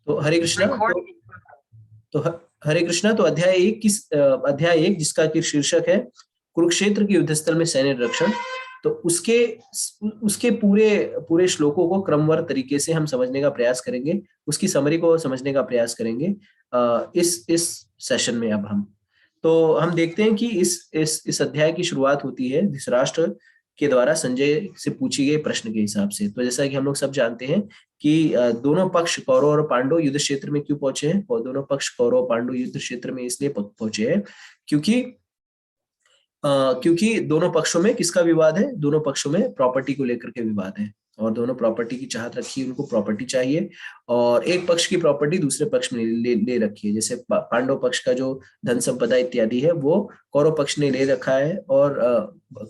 तो हरे कृष्णा। तो हरे कृष्णा। तो अध्याय 1 जिसका कि शीर्षक है कुरुक्षेत्र के युद्ध स्थल में सैन्य रक्षण। तो उसके उसके पूरे पूरे श्लोकों को क्रमवार तरीके से हम समझने का प्रयास करेंगे, उसकी समरी को समझने का प्रयास करेंगे इस सेशन में। अब हम देखते हैं कि इस अध्याय की शुरुआत होती है धृतराष्ट्र के द्वारा संजय से पूछी गए प्रश्न के हिसाब से। तो जैसा कि हम लोग सब जानते हैं कि दोनों पक्ष कौरव और पांडव युद्ध क्षेत्र में क्यों पहुंचे हैं, और दोनों पक्ष कौरव और पांडव युद्ध क्षेत्र में इसलिए पहुंचे हैं क्योंकि क्योंकि दोनों पक्षों में किसका विवाद है, दोनों पक्षों में प्रॉपर्टी को लेकर के विवाद है, और दोनों प्रॉपर्टी की चाहत रखी है, उनको प्रॉपर्टी चाहिए, और एक पक्ष की प्रॉपर्टी दूसरे पक्ष में ले रखी है। जैसे पांडव पक्ष का जो धन संपदा इत्यादि है वो कौरव पक्ष ने ले रखा है, और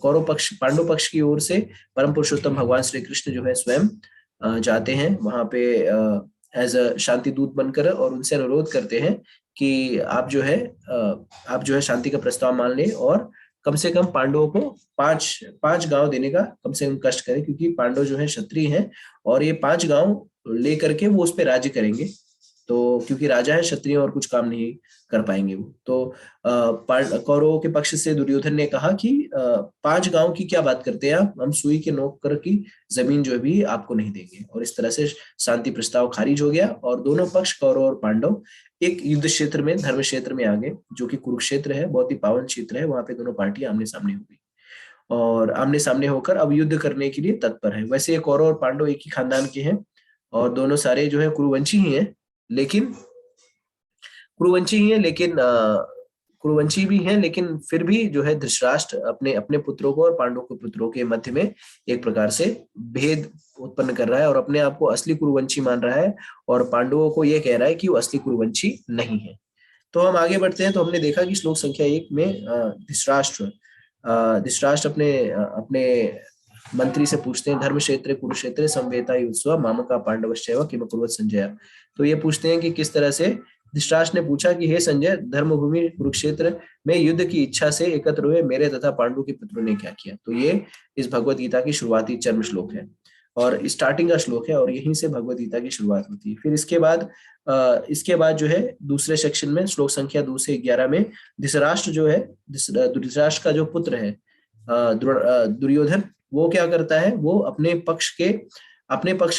कौरव पक्ष पांडव पक्ष की ओर से परम पुरुषोत्तम भगवान श्री कृष्ण जो है स्वयं जाते हैं वहां पे एज अ शांति दूत बनकर, और उनसे अनुरोध करते हैं कि आप जो है शांति का प्रस्ताव मान लें, और कम से कम पांडवों को पांच गांव देने का कम से कम कष्ट करें, क्योंकि पांडव जो है क्षत्रिय हैं, और ये 5 गांव लेकर के वो उस पर राज्य करेंगे। तो क्योंकि राजा है क्षत्रिय और कुछ काम नहीं कर पाएंगे वो। तो कौरवों के पक्ष से दुर्योधन ने कहा कि 5 गांव की क्या बात करते हैं आप, हम सुई के नोक कर की जमीन जो भी आपको नहीं देंगे। और इस तरह से शांति प्रस्ताव खारिज हो गया, और दोनों पक्ष कौरव और पांडव एक युद्ध क्षेत्र में, धर्म क्षेत्र में आ गए, जो कि कुरुक्षेत्र है, बहुत ही पावन क्षेत्र है। वहां पे दोनों पार्टियां आमने सामने हो गई, और आमने सामने होकर अब युद्ध करने के लिए तत्पर है। वैसे कौरव और पांडव एक ही खानदान के हैं, और दोनों सारे जो है कुरुवंशी ही हैं, लेकिन कुरुवंशी ही है लेकिन कुरुवंशी भी हैं, लेकिन फिर भी जो है धृतराष्ट्र अपने अपने पुत्रों को और पांडव के पुत्रों के मध्य में एक प्रकार से भेद उत्पन्न कर रहा है, और अपने आप को असली कुरुवंशी मान रहा है, और पांडवों को यह कह रहा है कि वो असली कुरुवंशी नहीं है। तो हम आगे बढ़ते हैं। तो हमने देखा कि श्लोक संख्या 1 में धृतराष्ट्र अपने अपने मंत्री से पूछते हैं, धर्म क्षेत्र कुरुक्षेत्र संवेता युत्सव मामका पांडवश्चैव किम कुर्वत संजय। तो ये पूछते हैं कि किस तरह से धृतराष्ट्र ने पूछा कि हे संजय, धर्मभूमि कुरुक्षेत्र में युद्ध की इच्छा से एकत्र हुए मेरे तथा पांडु के पुत्रों ने क्या किया। तो ये इस भगवत गीता की शुरुआती चर्म श्लोक है, और स्टार्टिंग का श्लोक है, और यहीं से भगवत गीता की शुरुआत होती है। फिर इसके बाद जो है दूसरे सेक्शन में श्लोक संख्या 2 से 11 में धृतराष्ट्र जो है, धृतराष्ट्र का जो पुत्र है दुर्योधन, वो क्या करता है, वो अपने पक्ष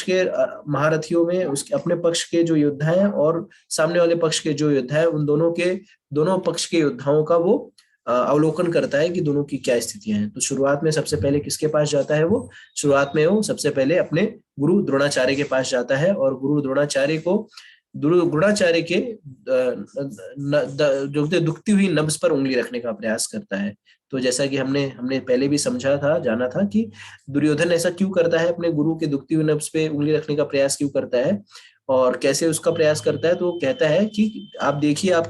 के महारथियों में उसके अपने पक्ष के जो योद्धा हैं और सामने वाले पक्ष के जो योद्धा है, उन दोनों पक्ष के योद्धाओं का वो अवलोकन करता है कि दोनों की क्या स्थितियां हैं। तो शुरुआत में सबसे पहले किसके पास जाता है, वो शुरुआत में वो सबसे पहले अपने गुरु द्रोणाचार्य के पास जाता है, और गुरु द्रोणाचार्य के जो दुखती हुई नब्ज पर उंगली रखने का प्रयास करता है। तो जैसा कि हमने पहले भी जाना था कि दुर्योधन ऐसा क्यों करता है, अपने गुरु के दुखती हुई नब्ज पे उंगली रखने का प्रयास क्यों करता है, और कैसे उसका प्रयास करता है। तो वो कहता है कि आप देखिए, आप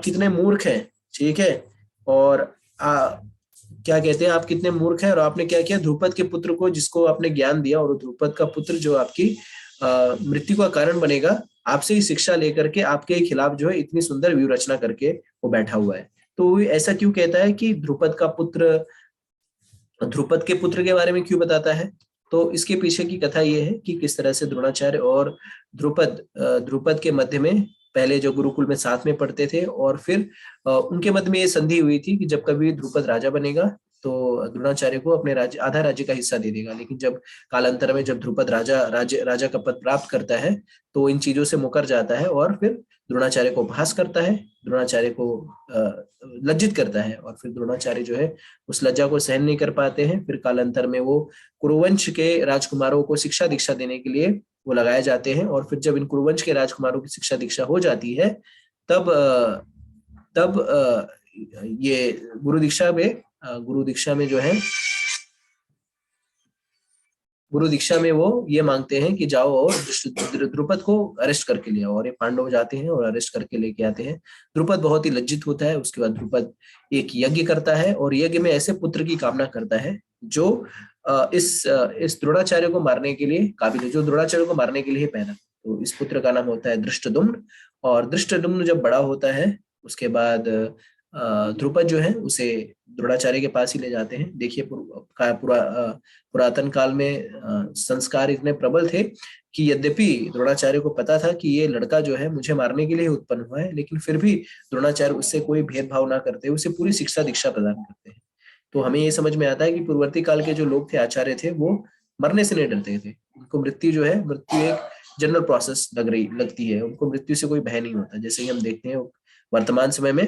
कितने मूर्ख हैं, ठीक है, और क्या कहते हैं, आप कितने मूर्ख हैं, और आपने क्या किया, ध्रुपद के पुत्र को जिसको आपने ज्ञान दिया, और ध्रुपद का पुत्र जो आपकी मृत्यु का कारण बनेगा, आपसे ही शिक्षा लेकर के आपके खिलाफ जो है इतनी सुंदर व्यूह रचना करके वो बैठा हुआ है। तो ऐसा क्यों कहता है कि ध्रुपद के पुत्र के बारे में क्यों बताता है। तो इसके पीछे की कथा ये है कि किस तरह से द्रोणाचार्य और ध्रुपद के मध्य में पहले जो गुरुकुल में साथ में पढ़ते थे, और फिर उनके मध्य में ये संधि हुई थी कि जब कभी ध्रुपद राजा बनेगा तो द्रोणाचार्य को अपने आधा राज्य का हिस्सा दे देगा। लेकिन जब कालांतर में जब ध्रुपद राजा का पद प्राप्त करता है तो इन चीजों से मुकर जाता है, और फिर द्रोणाचार्य को उपहास करता है, द्रोणाचार्य को लज्जित करता है, और फिर द्रोणाचार्य जो है उस लज्जा को सहन नहीं कर पाते हैं। फिर कालांतर में वो कुरुवंश के राजकुमारों को शिक्षा दीक्षा देने के लिए वो लगाए जाते हैं, और फिर जब इन कुरुवंश के राजकुमारों की शिक्षा दीक्षा हो जाती है तब ये गुरु दीक्षा में वो ये मांगते हैं कि जाओ और द्रुपद को अरेस्ट करके ले आओ, और ये पांडव जाते हैं और अरेस्ट करके लेके आते हैं। द्रुपद बहुत ही लज्जित होता है। उसके बाद द्रुपद एक यज्ञ करता है, और यज्ञ में ऐसे पुत्र की कामना करता है जो इस द्रोणाचार्य को मारने के लिए काबिल है, जो द्रोणाचार्य को मारने के लिए पैदा। तो इस पुत्र का नाम होता है धृष्टद्युम्न, और धृष्टद्युम्न जब बड़ा होता है उसके बाद ध्रुपद जो है उसे द्रोणाचार्य के पास ही ले जाते हैं। देखिए पुरातन काल में संस्कार इतने प्रबल थे कि यद्यपि द्रोणाचार्य को पता था कि ये लड़का जो है मुझे मारने के लिए ही उत्पन्न हुआ है, लेकिन फिर भी द्रोणाचार्य उससे कोई भेदभाव ना करते उसे पूरी शिक्षा दीक्षा प्रदान करते हैं। तो हमें ये समझ में आता है कि पूर्ववर्ती काल के जो लोग थे, आचार्य थे, वो मरने से नहीं डरते थे। उनको मृत्यु जो है, मृत्यु एक जनरल प्रोसेस लगती है, उनको मृत्यु से कोई भय नहीं होता। जैसे कि हम देखते हैं वर्तमान समय में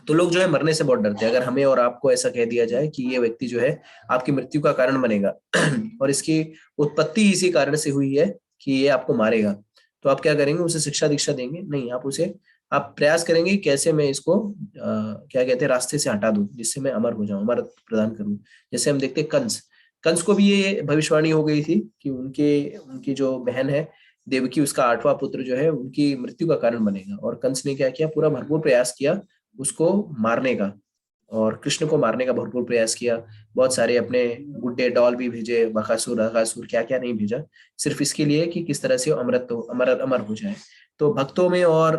तो लोग जो है मरने से बहुत डरते हैं। अगर हमें और आपको ऐसा कह दिया जाए कि ये व्यक्ति जो है आपकी मृत्यु का कारण बनेगा और इसकी उत्पत्ति इसी कारण से हुई है कि ये आपको मारेगा, तो आप क्या करेंगे? उसे शिक्षा दीक्षा देंगे? नहीं, आप प्रयास करेंगे कि कैसे मैं इसको क्या कहते हैं, रास्ते से हटा दूं, जिससे मैं अमर हो जाऊं, अमर प्रदान करूं। जैसे हम देखते हैं कंस, कंस को भी ये भविष्यवाणी हो गई थी कि उनकी जो बहन है देवकी, उसका 8वां पुत्र जो है उनकी मृत्यु का कारण बनेगा। और कंस ने क्या किया? पूरा भरपूर प्रयास किया उसको मारने का, और कृष्ण को मारने का भरपूर प्रयास किया। बहुत सारे अपने गुड्डे डॉल भी भेजे, बकासुर अकासुर क्या क्या नहीं भेजा, सिर्फ इसके लिए कि किस तरह से वो अमर अमर हो जाए। तो भक्तों में और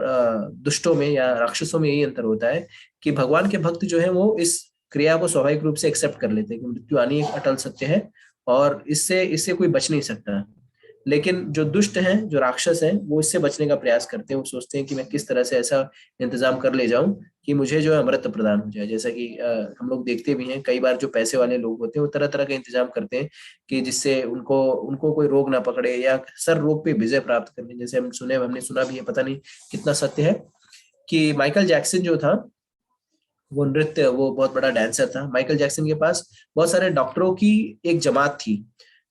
दुष्टों में या राक्षसों में यही अंतर होता है कि भगवान के भक्त जो है वो इस क्रिया को स्वाभाविक रूप से एक्सेप्ट कर लेते हैं कि मृत्यु आनी एक अटल सत्य है और इससे इससे कोई बच नहीं सकता। लेकिन जो दुष्ट हैं, जो राक्षस हैं, वो इससे बचने का प्रयास करते हैं। वो सोचते हैं कि मैं किस तरह से ऐसा इंतजाम कर ले जाऊं कि मुझे जो है अमृत प्रदान हो जाए। जैसा कि हम लोग देखते भी हैं, कई बार जो पैसे वाले लोग होते हैं वो तरह तरह का इंतजाम करते हैं कि जिससे उनको उनको कोई रोग ना पकड़े या सर रोग पे विजय प्राप्त करने। जैसे हमने सुना भी है, पता नहीं कितना सत्य है, कि माइकल जैक्सन जो था वो बहुत बड़ा डांसर था। माइकल जैक्सन के पास बहुत सारे डॉक्टरों की एक जमात थी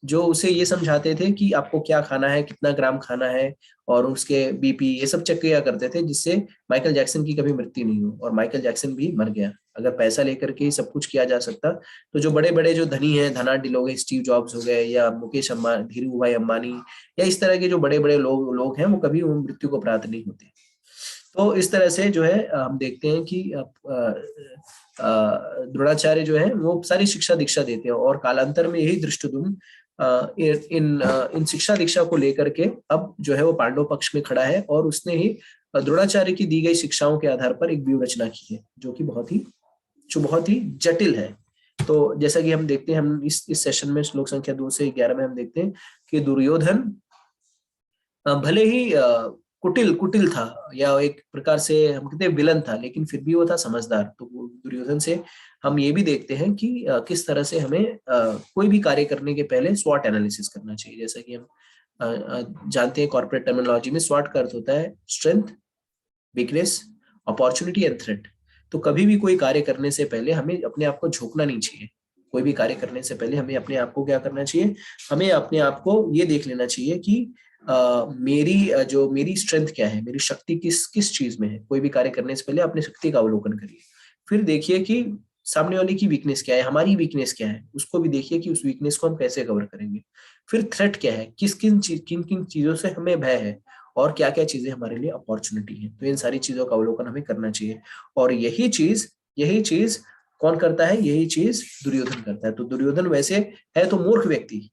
जो उसे ये समझाते थे कि आपको क्या खाना है, कितना ग्राम खाना है, और उसके बीपी ये सब चेक किया करते थे, जिससे माइकल जैक्सन की कभी मृत्यु नहीं हो। और माइकल जैक्सन भी मर गया। अगर पैसा लेकर के ही सब कुछ किया जा सकता तो जो बड़े बड़े जो धनी हैं, धनाढ्य लोग हैं, स्टीव जॉब्स हो गए या मुकेश अंबानी, धीरू भाई अंबानी, या इस तरह के जो बड़े बड़े लोग हैं, वो कभी वो मृत्यु को प्राप्त नहीं होते। तो इस तरह से जो है हम देखते हैं कि द्रोणाचार्य जो है वो सारी शिक्षा दीक्षा देते हैं, और कालांतर में यही धृष्टद्युम्न इन शिक्षा दीक्षा को लेकर के अब जो है वो पांडव पक्ष में खड़ा है, और उसने ही द्रोणाचार्य की दी गई शिक्षाओं के आधार पर एक व्यूह रचना की है जो बहुत ही जटिल है। तो जैसा कि हम देखते हैं, हम इस सेशन में श्लोक संख्या 2 से 11 में हम देखते हैं कि दुर्योधन भले ही कुटिल कुटिल था, या एक प्रकार से हम कहते हैं विलन था, लेकिन फिर भी वो था समझदार। तो दुर्योधन से हम ये भी देखते हैं कि किस तरह से हमें कोई भी कार्य करने के पहले स्वॉट एनालिसिस करना चाहिए। जैसा कि हम जानते हैं, कॉर्पोरेट टर्मिनोलॉजी में स्वॉट का अर्थ होता है strength, weakness, opportunity and threat. तो कभी भी कोई कार्य करने से पहले हमें अपने आप को झोंकना नहीं चाहिए। कोई भी कार्य करने से पहले हमें अपने आप को क्या करना चाहिए? हमें अपने आप को ये देख लेना चाहिए कि मेरी स्ट्रेंथ क्या है, मेरी शक्ति किस किस चीज में है। कोई भी कार्य करने से पहले अपनी शक्ति का अवलोकन करिए, फिर देखिए कि सामने वाले की वीकनेस क्या है, हमारी वीकनेस क्या है, उसको भी देखिए कि उस वीकनेस को हम कैसे कवर करेंगे। फिर थ्रेट क्या है, किन किन चीजों से हमें भय है, और क्या क्या चीजें हमारे लिए अपॉर्चुनिटी है। तो इन सारी चीजों का अवलोकन हमें करना चाहिए। और यही चीज कौन करता है? यही चीज दुर्योधन करता है। तो दुर्योधन वैसे है तो मूर्ख व्यक्ति,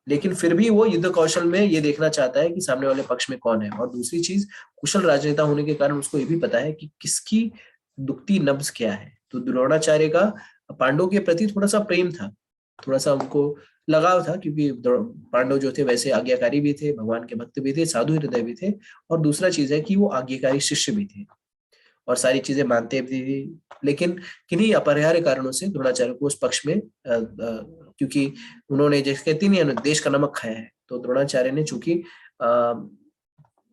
लेकिन फिर भी वो युद्ध कौशल में ये देखना चाहता है कि सामने वाले पक्ष में कौन है। और दूसरी चीज, कुशल राजनेता होने के कारण उसको ये भी पता है कि किसकी दुखती नब्ज क्या है। तो द्रोणाचार्य का पांडव के प्रति थोड़ा सा प्रेम था, थोड़ा सा उनको लगाव था, क्योंकि पांडव जो थे वैसे आज्ञाकारी भी थे, भगवान के भक्त भी थे, साधु हृदय भी थे। और दूसरा चीज है कि वो आज्ञाकारी शिष्य भी थे और सारी चीजें मानते भी थे। लेकिन किन्हीं अपरिहार्य कारणों से द्रोणाचार्य को उस पक्ष में क्योंकि उन्होंने जैसे कहती नहीं देश का नमक खाया है, तो द्रोणाचार्य ने चूंकि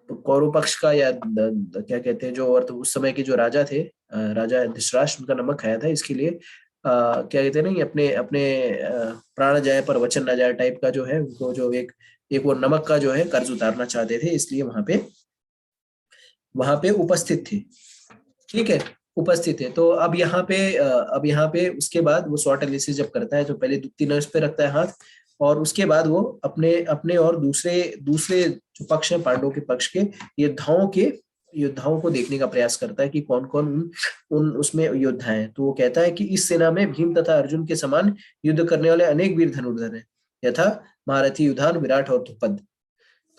कौरव पक्ष का या क्या कहते हैं जो अर्थ उस समय के जो राजा थे, राजा धृतराष्ट्र, उनका नमक खाया था। इसके लिए क्या कहते हैं नहीं, अपने अपने प्राण जाए पर वचन न जाए टाइप का जो है, उनको जो एक वो नमक का जो है कर्ज उतारना चाहते थे, इसलिए वहां पे उपस्थित थे। ठीक है, उपस्थित है। तो अब यहाँ पे उसके बाद वो स्वॉट एनालिसिस जब करता है तो पहले दुखती नर्स पे रखता है हाथ, और उसके बाद वो अपने अपने और दूसरे दूसरे जो पक्ष है, पांडवों के पक्ष के योद्धाओं को देखने का प्रयास करता है कि कौन कौन उन उसमें योद्धा हैं। तो वो कहता है कि इस सेना में भीम तथा अर्जुन के समान युद्ध करने वाले अनेक वीर धनुर्धर हैं, यथा महारथी युधान, विराट और द्रुपद।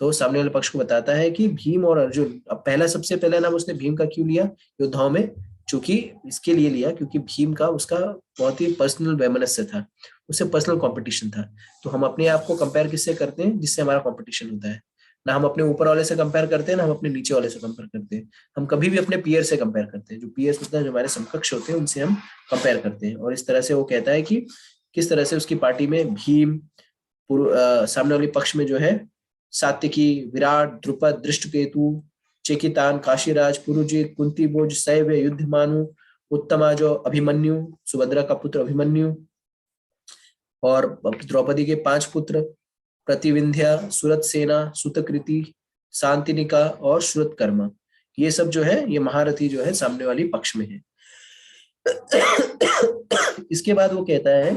तो सामने वाले पक्ष को बताता है कि भीम और अर्जुन, अब सबसे पहला नाम उसने भीम का क्यों लिया योद्धाओं में? चूंकि इसके लिए लिया क्योंकि भीम का उसका बहुत ही पर्सनल वैमनस्य था, उससे पर्सनल कंपटीशन था। तो हम अपने आप को कंपेयर किससे करते हैं? जिससे हमारा कंपटीशन होता है। ना हम अपने ऊपर वाले से कंपेयर करते हैं, ना हम अपने नीचे वाले से कंपेयर करते हैं। हम कभी भी अपने पीयर से कंपेयर करते हैं। जो पीयर्स मतलब जो हमारे समकक्ष होते हैं उनसे हम कंपेयर करते हैं। और इस तरह से वो कहता है कि किस तरह से उसकी पार्टी में भीम, सामने वाले पक्ष में जो है सात्यकी, विराट, द्रुपद, दृष्टकेतु, चेकितान, काशीराज, पुरुजित, कुंती भोज, शैव, युद्धमानु, उत्तमा जो अभिमन्यु, सुभद्रा का पुत्र अभिमन्यु, और द्रौपदी के 5 पुत्र प्रतिविंध्या, सुरत सेना, सुतकृति, शांतिनिका और श्रुतकर्मा, ये सब जो है ये महारथी जो है सामने वाली पक्ष में है। इसके बाद वो कहता है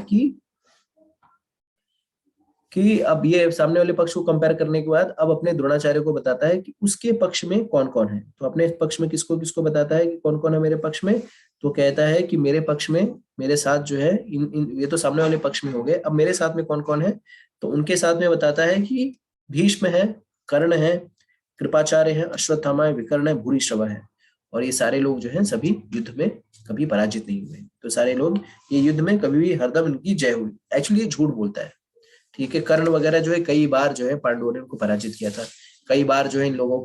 कि अब ये सामने वाले पक्ष को कंपेयर करने के बाद अब अपने द्रोणाचार्य को बताता है कि उसके पक्ष में कौन कौन है। तो अपने पक्ष में किसको किसको बताता है कि कौन कौन है मेरे पक्ष में? तो कहता है कि मेरे पक्ष में मेरे साथ जो है ये तो सामने वाले पक्ष में हो गए, अब मेरे साथ में कौन कौन है? तो उनके साथ में बताता है कि भीष्म है, कर्ण है, कृपाचार्य है, अश्वत्थामा है, विकर्ण है, भूरिश्रवा है। और ये सारे लोग जो है सभी युद्ध में कभी पराजित नहीं हुए। तो सारे लोग ये युद्ध में कभी भी हरदम इनकी जय हुई। एक्चुअली ये झूठ बोलता है, ठीक है। कर्ण वगैरह जो है कई बार जो है पांडवों ने उनको पराजित किया था। कई बार जो है इन लोगों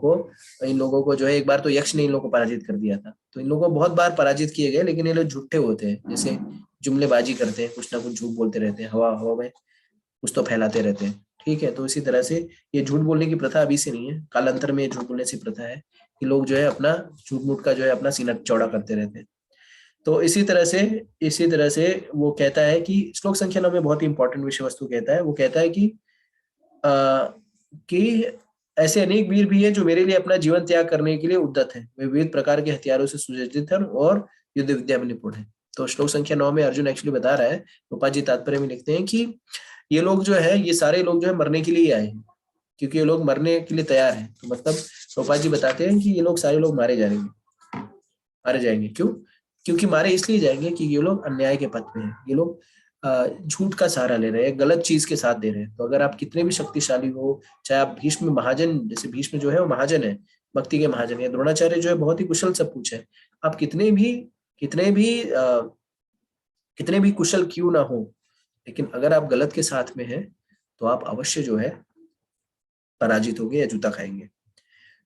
को जो है, एक बार तो यक्ष ने इन लोगों को पराजित कर दिया था। तो इन लोगों को बहुत बार पराजित किए गए, लेकिन ये लोग झूठे होते हैं, जैसे जुमलेबाजी करते हैं, कुछ ना कुछ झूठ बोलते रहते हैं, हवा हवा में कुछ तो फैलाते रहते हैं, ठीक है। तो इसी तरह से ये झूठ बोलने की प्रथा अभी से नहीं है, कालांतर में झूठ बोलने से प्रथा है कि लोग जो है अपना झूठ मूठ का जो है अपना सीना चौड़ा करते रहते हैं। तो इसी तरह से वो कहता है कि श्लोक संख्या 9 में बहुत ही इंपॉर्टेंट विषय वस्तु कहता है। वो कहता है कि ऐसे अनेक वीर भी हैं जो मेरे लिए अपना जीवन त्याग करने के लिए उद्यत हैं। वे विविध प्रकार के हथियारों से सुसज्जित हैं और युद्ध विद्या में निपुण हैं। तो श्लोक संख्या 9 में अर्जुन एक्चुअली बता रहा है, रूपा जी तात्पर्य में लिखते हैं कि ये लोग जो है, ये सारे लोग जो है मरने के लिए आए हैं, क्योंकि ये लोग मरने के लिए तैयार हैं। तो मतलब रूपा जी बताते हैं कि ये लोग सारे लोग मारे जाएंगे। क्यों? क्योंकि मारे इसलिए जाएंगे कि ये लोग अन्याय के पथ में हैं। ये लोग झूठ का सहारा ले रहे हैं, गलत चीज के साथ दे रहे हैं। तो अगर आप कितने भी शक्तिशाली हो, चाहे आप भीष्म महाजन, जैसे भीष्म जो है वो महाजन है, भक्ति के महाजन है, द्रोणाचार्य जो है बहुत ही कुशल सब कुछ है, आप कितने भी कितने भी कुशल क्यों ना हो, लेकिन अगर आप गलत के साथ में हैं तो आप अवश्य जो है पराजित होंगे या जूता खाएंगे।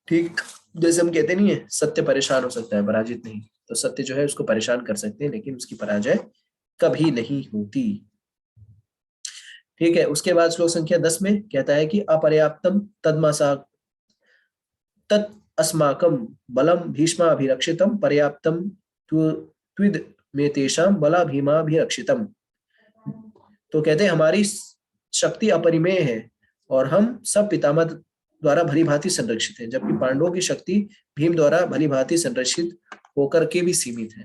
ठीक जैसे हम कहते नहीं है, सत्य परेशान हो सकता है, पराजित नहीं। तो सत्य जो है उसको परेशान कर सकते हैं, लेकिन उसकी पराजय कभी नहीं होती। ठीक है। उसके बाद श्लोक संख्या 10 में कहता है कि अपर्याप्तम तद्मासा तत् अस्माकं बलम भीष्माभिरक्षितम पर्याप्तम त्विद में तेषां बलाभीमाभिरक्षितम। तो कहते हैं हमारी शक्ति अपरिमेय है और हम सब पितामह द्वारा भली भांति संरक्षित है, जबकि पांडवों की शक्ति भीम द्वारा भली भांति संरक्षित होकर के भी सीमित है।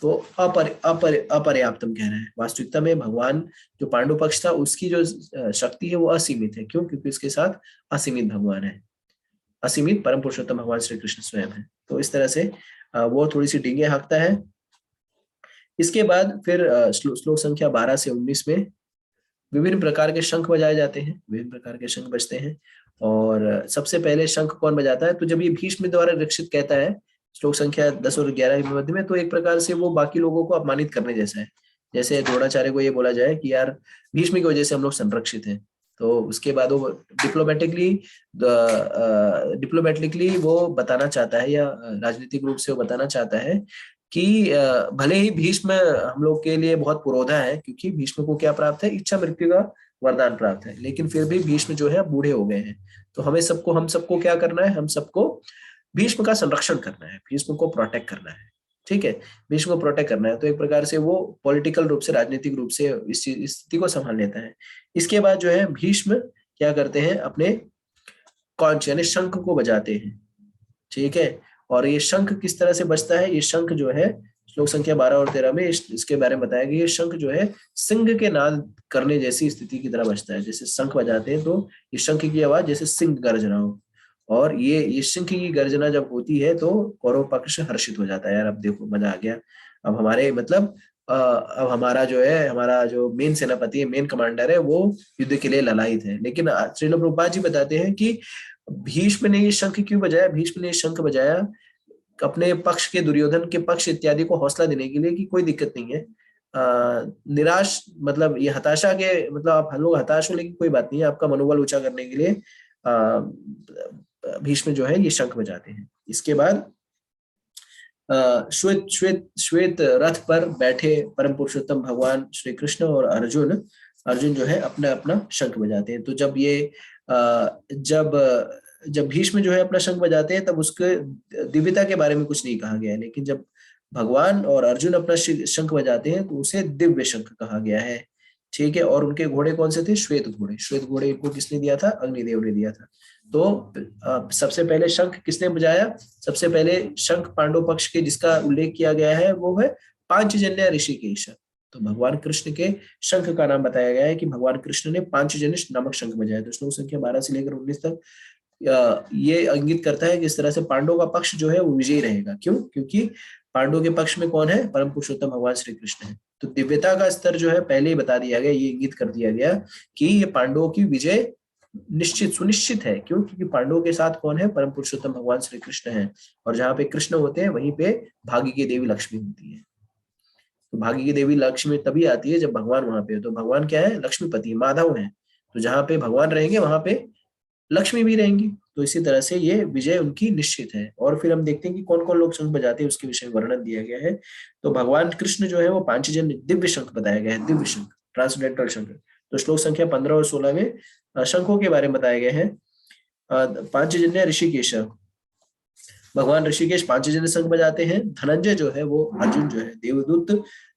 तो अपर्याप्तम कह रहे हैं। वास्तविकता में भगवान जो पांडव पक्ष था उसकी जो शक्ति है वो असीमित है। क्यों? क्योंकि उसके साथ असीमित भगवान है, असीमित परम पुरुषोत्तम भगवान श्री कृष्ण स्वयं है। तो इस तरह से वो थोड़ी सी डींगे हाँकता है। इसके बाद फिर श्लोक संख्या 12 से 19 में विभिन्न प्रकार के शंख बजाए जाते हैं, विभिन्न प्रकार के शंख बजते हैं। और सबसे पहले शंख कौन बजाता है? तो जब ये भीष्म द्वारा रक्षित कहता है श्लोक संख्या 10 और 11 के मध्य में, तो एक प्रकार से वो बाकी लोगों को अपमानित करने जैसा है। जैसे द्रोणाचार्य को ये बोला जाए कि यार भीष्म की वजह से हम लोग संरक्षित हैं। तो उसके बाद वो डिप्लोमेटिकली वो बताना चाहता है, या राजनीतिक रूप से वो बताना चाहता है कि भले ही भीष्म हम लोग के लिए बहुत पुरोधा है, क्योंकि भीष्म को क्या प्राप्त है? इच्छा मृत्यु का वरदान प्राप्त है, लेकिन फिर भी भीष्म जो है बूढ़े हो गए हैं। तो हम सबको क्या करना है? हम सबको भीष्म का संरक्षण करना है, भीष्म को प्रोटेक्ट करना है। ठीक है, भीष्म को प्रोटेक्ट करना है। तो एक प्रकार से वो पॉलिटिकल रूप से, राजनीतिक रूप से इस स्थिति को संभाल लेता है। इसके बाद जो है भीष्म क्या करते हैं? अपने कौन यानी शंख को बजाते हैं। ठीक है, और ये शंख किस तरह से बजता है? ये शंख जो है श्लोक संख्या 12 और 13 में इसके बारे में बताया गया। ये शंख जो है सिंह के नाद करने जैसी स्थिति की तरह बजता है। जैसे शंख बजाते हैं तो ये शंख की आवाज जैसे सिंह गर्ज रहा हो, और ये शंख की गर्जना जब होती है तो कौरव पक्ष हर्षित हो जाता है। यार अब देखो मजा आ गया, अब हमारे मतलब अब हमारा जो है, हमारा जो मेन सेनापति है, मेन कमांडर है, वो युद्ध के लिए ललायित है। लेकिन श्रील प्रभुपाद जी बताते हैं कि भीष्म ने ये शंख क्यों बजाया? भीष्म ने शंख बजाया अपने पक्ष के, दुर्योधन के पक्ष इत्यादि को हौसला देने के लिए कि कोई दिक्कत नहीं है, निराश मतलब ये हताशा के मतलब आप लोग हताश हो लेकिन कोई बात नहीं है, आपका मनोबल ऊंचा करने के लिए भीष्म जो है ये शंख बजाते हैं। इसके बाद श्वेत श्वेत श्वेत रथ पर बैठे परम पुरुषोत्तम भगवान श्री कृष्ण और अर्जुन अर्जुन जो है अपना अपना शंख बजाते हैं। तो जब ये जब जब भीष्म जो है अपना शंख बजाते हैं तब उसके दिव्यता के बारे में कुछ नहीं कहा गया है, लेकिन जब भगवान और अर्जुन अपना शंख बजाते हैं तो उसे दिव्य शंख कहा गया है। ठीक है, और उनके घोड़े कौन से थे? श्वेत घोड़े। श्वेत घोड़े इनको किसने दिया था? अग्निदेव ने दिया था। तो सबसे पहले शंख किसने बजाया? सबसे पहले शंख पांडव पक्ष के जिसका उल्लेख किया गया है वो है पांचजन्य ऋषिकेश। तो भगवान कृष्ण के शंख का नाम बताया गया है कि भगवान कृष्ण ने पांचजन्य नामक शंख बजाया। तो श्लोक संख्या 12 से लेकर 19 तक ये इंगित करता है कि इस तरह से पांडवों का पक्ष जो है वो विजयी रहेगा। क्यों? क्योंकि पांडवों के पक्ष में कौन है? परम पुरुषोत्तम भगवान श्री कृष्ण है। तो दिव्यता का स्तर जो है पहले ही बता दिया गया, ये इंगित कर दिया गया कि ये पांडवों की विजय निश्चित सुनिश्चित है। क्यों? क्योंकि पांडवों के साथ कौन है? परम पुरुषोत्तम भगवान श्री कृष्ण है, और जहाँ पे कृष्ण होते हैं वहीं पे भाग्य की देवी लक्ष्मी होती है। तो भाग्य की देवी लक्ष्मी तभी आती है जब भगवान वहां पे, तो भगवान क्या है? लक्ष्मीपति माधव है। तो जहाँ पे भगवान रहेंगे वहां पे लक्ष्मी भी रहेंगी। तो इसी तरह से ये विजय उनकी निश्चित है। और फिर हम देखते हैं कि कौन कौन लोग शंख बजाते हैं, उसके विषय में वर्णन दिया गया है। तो भगवान कृष्ण जो है वो पांचजन दिव्य शंख बताया गया है, दिव्य शंख, ट्रांसडेंटल शंख। तो श्लोक संख्या 15 और 16 में शंखों के बारे में बताया गया है। पांचजन्य ऋषिकेश, भगवान ऋषिकेश पांचजन्य शंख बजाते हैं। धनंजय जो है वो, अर्जुन जो है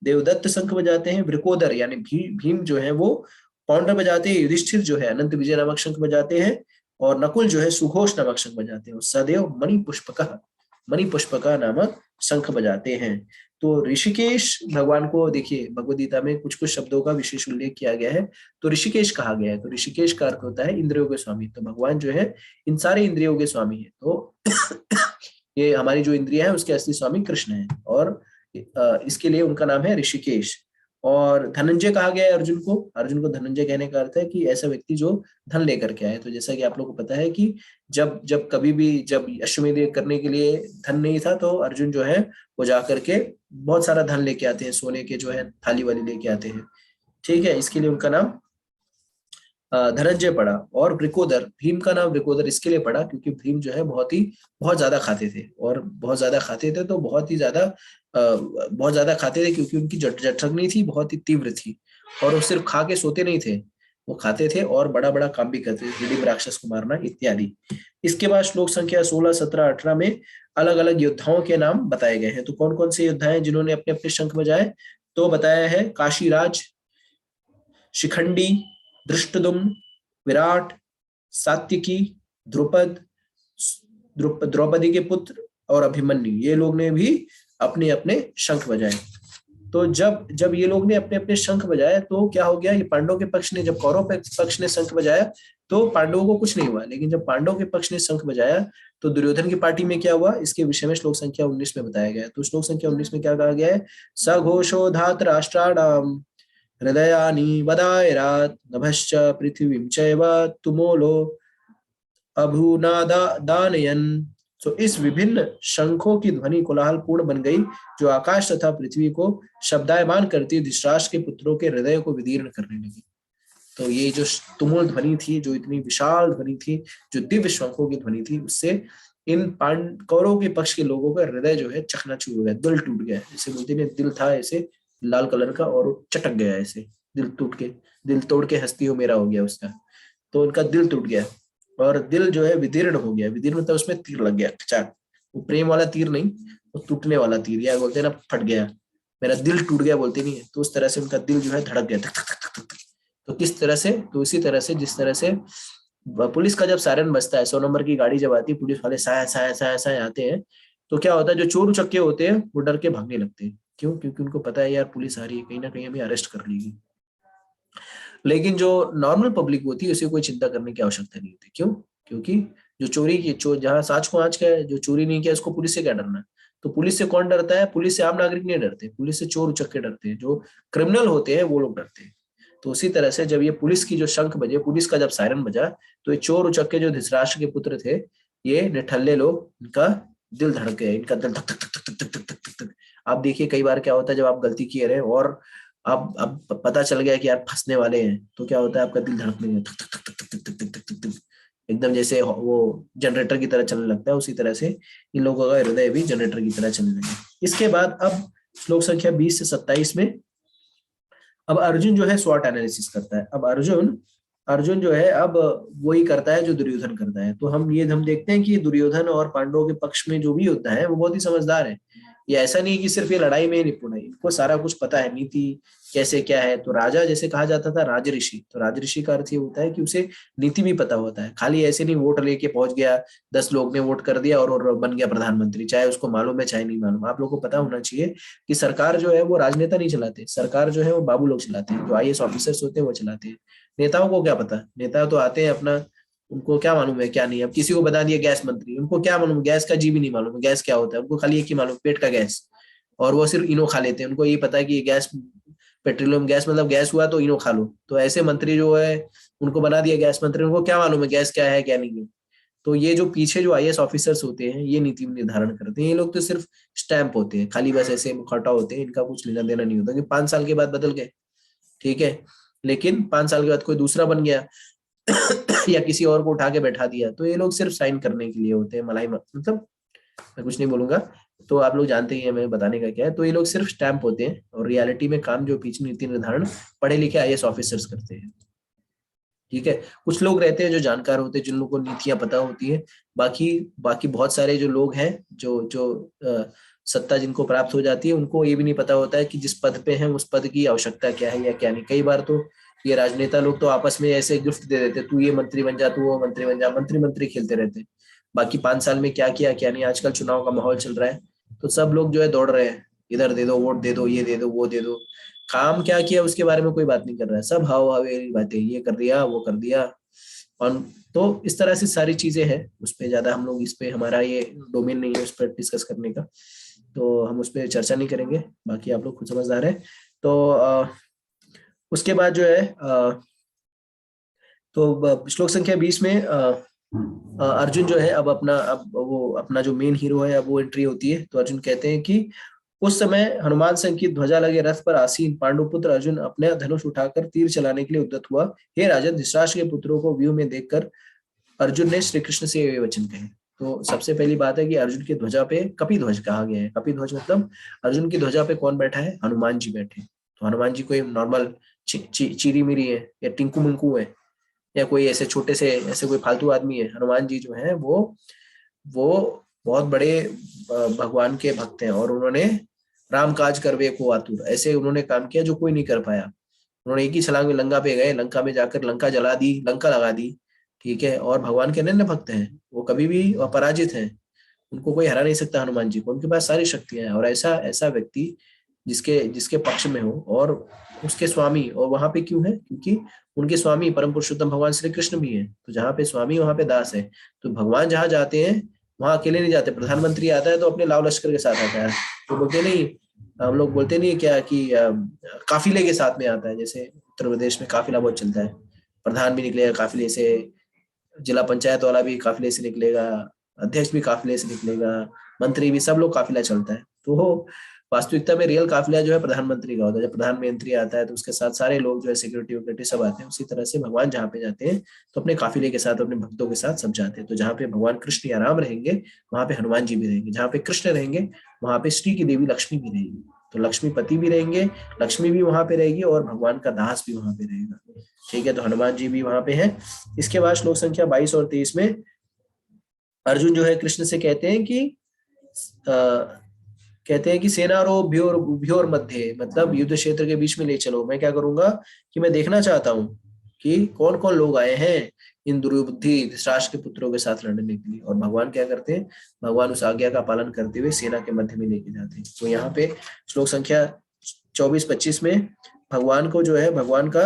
देवदत्त शंख बजाते हैं। वृकोदर यानी भीम जो है वो पौंड्र बजाते हैं। युधिष्ठिर जो है अनंत विजय नामक शंख बजाते हैं। और नकुल जो है सुघोष नामक शंख बजाते हैं। सदैव मणि पुष्पका नामक शंख बजाते हैं। तो ऋषिकेश भगवान को देखिए, भगवद गीता में कुछ कुछ शब्दों का विशेष उल्लेख किया गया है, तो ऋषिकेश कहा गया है। तो ऋषिकेश का अर्थ होता है इंद्रियों के स्वामी। तो भगवान जो है इन सारे इंद्रियों के स्वामी है। तो ये हमारी जो इंद्रिया है उसके असली स्वामी कृष्ण है, और इसके लिए उनका नाम है ऋषिकेश। और धनंजय कहा गया है अर्जुन को धनंजय कहने का अर्थ है कि ऐसा व्यक्ति जो धन लेकर के आए। तो जैसा कि आप लोगों को पता है कि जब जब कभी भी जब अश्वमेध यज्ञ करने के लिए धन नहीं था तो अर्जुन जो है वो जा करके बहुत सारा धन लेके आते हैं, सोने के जो है थाली वाली लेके आते हैं। ठीक है, इसके लिए उनका नाम धनंजय पड़ा। और वृकोदर, भीम का नाम वृकोदर इसके लिए पड़ा क्योंकि भीम जो है बहुत ज्यादा खाते थे, और बहुत ज्यादा खाते थे तो बहुत ज्यादा खाते थे क्योंकि उनकी जठरग्नि थी, बहुत ही तीव्र थी। और वो सिर्फ खा के सोते नहीं थे, वो खाते थे और बड़ा बड़ा काम भी करते थे, हिडिंब राक्षस को मारना इत्यादि। इसके बाद श्लोक संख्या 16, 17, 18 में अलग अलग योद्धाओं के नाम बताए गए हैं। तो कौन कौन से योद्धा हैं जिन्होंने अपने अपने शंख बजाए? तो बताया है काशीराज, शिखंडी, धृष्टद्युम्न, विराट, सात्यकी, द्रुपद, द्रौपदी के पुत्र और अभिमन्यु, ये लोग ने भी अपने अपने शंख बजाए। तो जब जब ये लोग ने अपने अपने शंख बजाए तो क्या हो गया? ये पांडवों के पक्ष ने, जब कौरव पक्ष ने शंख बजाया तो पांडवों को कुछ नहीं हुआ, लेकिन जब पांडवों के पक्ष ने शंख बजाया तो दुर्योधन की पार्टी में क्या हुआ? इसके विषय में श्लोक संख्या 19 में बताया गया है। तो श्लोक संख्या 19 में क्या कहा गया है? सघोषो धात राष्ट्राणाम हृदयानि वदायरात् नभश्च पृथ्वीं चैव तुमोलो अभूनादानयन्। तो इस विभिन्न शंखों की ध्वनि कोलाहल पूर्ण बन गई, जो आकाश तथा पृथ्वी को शब्दायमान करती धृतराष्ट्र के पुत्रों के हृदय को विदीर्ण करने लगी। तो ये जो तुमुल ध्वनि थी, जो इतनी विशाल ध्वनि थी, जो दिव्य शंखों की ध्वनि थी, उससे इन कौरवों के पक्ष के लोगों का हृदय जो है चकनाचूर हो गया, दिल टूट गया। जैसे बोलते हैं दिल था ऐसे लाल कलर का और चटक गया ऐसे, दिल तोड़ के हस्ती हो मेरा हो गया उसका। तो उनका दिल टूट गया और दिल जो है विदीर्ण हो गया। विदीर्ण मतलब उसमें तीर लग गया, चक। वो प्रेम वाला तीर नहीं, वो टूटने वाला तीर, या बोलते हैं ना फट गया, मेरा दिल टूट गया बोलते नहीं है, तो उस तरह से उनका दिल जो है धड़क गया। तो किस तरह से? तो इसी तरह से जिस तरह से पुलिस का जब सायरन बजता है, 100 नंबर की गाड़ी जब आती है, पुलिस वाले साया साया साया साया आते हैं, तो क्या होता है? जो चोर उचक्के होते हैं वो डर के भागने लगते हैं। क्यों? क्योंकि उनको पता है यार पुलिस आ रही है, कहीं ना कहीं हमें अरेस्ट कर लेगी। लेकिन जो नॉर्मल पब्लिक होती है उसे कोई चिंता करने की आवश्यकता नहीं होती। क्यों? क्योंकि जो चोरी की जहाँ साँच को आँच का है, जो चोरी नहीं किया उसको पुलिस से क्या डरना? तो पुलिस से कौन डरता है? पुलिस से आम नागरिक नहीं डरते, पुलिस से चोर उचक्के डरते हैं, जो क्रिमिनल होते हैं वो लोग डरते हैं। तो उसी तरह से जब ये पुलिस की जो शंख बजे, पुलिस का जब सायरन बजा, तो ये चोर उचक्के जो धृतराष्ट्र के पुत्र थे, ये निठल्ले लोग, इनका दिल धड़के, इनका दिल धक धक धक धक धक धक धक धक। आप देखिए कई बार क्या होता है, जब आप गलती किए रहे और अब पता चल गया कि यार फंसने वाले हैं, तो क्या होता है, आपका दिल धड़कने लगता है, धक धक धक धक धक धक धक धक धक, एकदम जैसे वो जनरेटर की तरह चलने लगता है। उसी तरह से इन लोगों का हृदय भी जनरेटर की तरह चलने लगे। इसके बाद अब श्लोक संख्या 20 से 27 में अब अर्जुन जो है स्वॉट एनालिसिस करता है। अब अर्जुन अर्जुन जो है अब वही करता है जो दुर्योधन करता है। तो हम देखते हैं कि दुर्योधन और पांडवों के पक्ष में जो भी होता है वो बहुत ही समझदार है। ये ऐसा नहीं कि सिर्फ ये लड़ाई में निपुण है, इनको सारा कुछ पता है, नीति कैसे क्या है। तो राजा जैसे कहा जाता था राजऋषि, तो राजऋषि का अर्थ ये होता है कि उसे नीति भी पता होता है। खाली ऐसे नहीं वोट लेके पहुंच गया, 10 लोग ने वोट कर दिया और बन गया प्रधानमंत्री, चाहे उसको मालूम है चाहे नहीं मालूम। आप लोगों को पता होना चाहिए कि सरकार जो है वो राजनेता नहीं चलाते, सरकार जो है वो बाबू लोग चलाते हैं, जो IAS ऑफिसर्स होते हैं वो चलाते हैं। नेताओं को क्या पता, नेता तो आते हैं अपना, उनको क्या मालूम है क्या नहीं। अब किसी को बता दिया गैस मंत्री, उनको क्या मालूम, गैस का जी भी नहीं मालूम गैस क्या होता है, उनको खाली एक ही मालूम, पेट का गैस। और वो सिर्फ इनो खा लेते हैं, उनको ये पता है कि ये गैस पेट्रोलियम गैस मतलब गैस हुआ तो इनो खा लो। तो ऐसे मंत्री जो है उनको बना दिया गैस मंत्री, उनको क्या मालूम है गैस क्या है क्या नहीं है। तो ये जो पीछे जो IAS ऑफिसर्स होते हैं ये नीति निर्धारण करते हैं। ये लोग तो सिर्फ स्टैंप होते हैं, खाली बस ऐसे मुखौटा होते हैं, इनका कुछ लेना देना नहीं होता कि 5 साल के बाद बदल गए, ठीक है, लेकिन 5 साल के बाद कोई दूसरा बन गया या किसी और को उठा के बैठा दिया, तो ये लोग सिर्फ साइन करने के लिए होते हैं। मतलब मैं कुछ नहीं बोलूंगा, तो आप लोग जानते ही हैं मैं बताने का क्या है। तो ये लोग सिर्फ स्टैंप होते हैं और रियलिटी में काम जो पीछे नीति निर्धारण पढ़े लिखे IAS ऑफिसर्स करते हैं, ठीक है। कुछ लोग रहते हैं जो जानकार होते हैं, जिन लोगों को नीतियां पता होती है। बाकी बाकी बहुत सारे जो लोग हैं जो जो सत्ता जिनको प्राप्त हो जाती है, उनको ये भी नहीं पता होता है कि जिस पद पे हैं उस पद की आवश्यकता क्या है या क्या नहीं। कई बार तो ये राजनेता लोग तो आपस में ऐसे गिफ्ट दे देते, तू ये मंत्री बन जा, तू वो मंत्री बन जा, मंत्री मंत्री खेलते रहते हैं। बाकी 5 साल में क्या किया क्या नहीं। आजकल चुनाव का माहौल चल रहा है, तो सब लोग जो है दौड़ रहे हैं, इधर दे दो वोट, दे दो ये, दे दो वो, दे दो। काम क्या किया उसके बारे में कोई बात नहीं कर रहा है, सब हाव हवेली बातें, ये कर दिया वो कर दिया। और तो इस तरह से सारी चीजें हैं, उस पर ज्यादा हम लोग, इस पे हमारा ये डोमेन नहीं है उस पर डिस्कस करने का, तो हम उस पर चर्चा नहीं करेंगे। बाकी आप लोग खुद समझदार है। तो उसके बाद जो है तो श्लोक संख्या 20 में अर्जुन जो है अब वो अपना जो मेन हीरो है अब वो एंट्री होती है। तो अर्जुन कहते हैं कि उस समय हनुमान संग की ध्वजा लगे रथ पर आसीन पांडुपुत्र अर्जुन अपने धनुष उठाकर तीर चलाने के लिए उद्यत हुआ। हे राजन, धृतराष्ट्र के पुत्रों को व्यू में देखकर अर्जुन ने श्री कृष्ण से ये वचन कहे। तो सबसे पहली बात है कि अर्जुन की ध्वजा पे कपि ध्वज कहा गया है। कपि ध्वज मतलब अर्जुन की ध्वजा पे कौन बैठा है, हनुमान जी बैठे। तो हनुमान जी कोई नॉर्मल चीरी मिरी है या टिंकू मिंकू है या कोई ऐसे छोटे से ऐसे कोई फालतू आदमी है। हनुमान जी जो है वो बहुत बड़े भगवान के भक्त हैं और उन्होंने राम काज करवे को आतुर, ऐसे उन्होंने काम किया जो कोई नहीं कर पाया। उन्होंने एक ही छलांग में लंका पे गए, लंका में जाकर लंका जला दी, लंका लगा दी, ठीक है। और भगवान के अनन्य भक्त हैं, वो कभी भी अपराजित हैं, उनको कोई हरा नहीं सकता हनुमान जी को, उनके पास सारी शक्तियां हैं। और ऐसा ऐसा व्यक्ति जिसके जिसके पक्ष में हो और उसके स्वामी, और वहां पे क्यों है, क्योंकि उनके स्वामी परम पुरुषोत्तम भगवान श्री कृष्ण भी है। तो जहाँ पे स्वामी वहां पे दास है। तो भगवान जहाँ जाते हैं वहां अकेले नहीं जाते, प्रधानमंत्री आता है तो अपने लाव लश्कर के साथ आता है। तो बोलते नहीं, हम लोग बोलते नहीं क्या कि काफिले के साथ में आता है। जैसे उत्तर प्रदेश में काफिला बहुत चलता है, प्रधान भी निकलेगा काफिले से, जिला पंचायत वाला भी काफिले से निकलेगा, अध्यक्ष भी काफिले से निकलेगा, मंत्री भी, सब लोग काफिला चलता है। तो वास्तविकता में रियल काफिला जो है प्रधानमंत्री का होता है। जब प्रधानमंत्री आता है तो उसके साथ सारे लोग जो है सिक्योरिटी विक्योरिटी सब आते हैं। उसी तरह से भगवान जहाँ पे जाते हैं तो अपने काफिले के साथ अपने भक्तों के साथ सब जाते हैं। तो जहाँ पे भगवान कृष्ण या राम रहेंगे वहां पे हनुमान जी भी रहेंगे, जहाँ पे कृष्ण रहेंगे वहां पे श्री की देवी लक्ष्मी भी रहेगी। तो लक्ष्मीपति भी रहेंगे, लक्ष्मी भी वहां पे रहेगी और भगवान का दास भी वहां पे रहेगा, ठीक है। तो हनुमान जी भी वहां पे है। इसके बाद श्लोक संख्या 22 और 23 में अर्जुन जो है कृष्ण से कहते हैं कि सेनारो भ्योर भ्योर मध्य, मतलब युद्ध क्षेत्र के बीच में ले चलो। मैं क्या करूंगा कि मैं देखना चाहता हूँ कि कौन कौन लोग आए हैं इन दुर्बुद्धि धृतराष्ट्र के पुत्रों के साथ लड़ने के लिए। और भगवान क्या करते हैं, भगवान उस आज्ञा का पालन करते हुए सेना के मध्य में लेके जाते हैं। तो यहाँ पे श्लोक संख्या 24-25 में भगवान को जो है भगवान का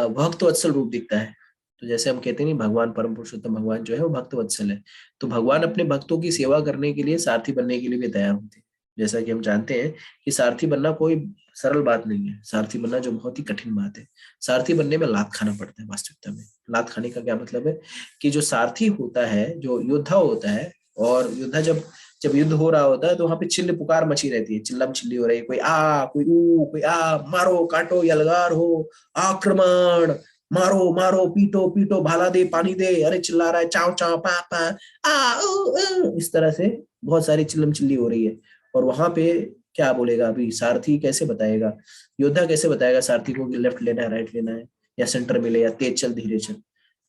भक्त वत्सल रूप दिखता है। तो जैसे हम कहते हैं नहीं, भगवान परम पुरुषोत्तम भगवान जो है वो भक्त वत्सल है। तो भगवान अपने भक्तों की सेवा करने के लिए सारथी बनने के लिए भी तैयार होते हैं। जैसा कि हम जानते हैं कि सारथी बनना कोई सरल बात नहीं है, सारथी बनना जो बहुत ही कठिन बात है। सारथी बनने में लात खाना पड़ता है वास्तविकता में। लात खाने का क्या मतलब है कि जो सारथी होता है, जो योद्धा होता है, और योद्धा जब जब युद्ध हो रहा होता है तो वहां पे चिल्ल पुकार मची रहती है, चिल्लम चिल्ली हो रही है, कोई आ कोई ऊ कोई आ, मारो काटो यलगार हो, आक्रमण, मारो मारो, पीटो पीटो, भाला दे पानी दे, अरे चिल्ला रहा है, चाव चाव पा पा, आ ऊ, इस तरह से बहुत सारी चिल्लम चिल्ली हो रही है। और वहां पे क्या बोलेगा अभी सारथी, कैसे बताएगा, योद्धा कैसे बताएगा सारथी को कि लेफ्ट लेना है राइट लेना है, या सेंटर में ले, या तेज चल धीरे चल।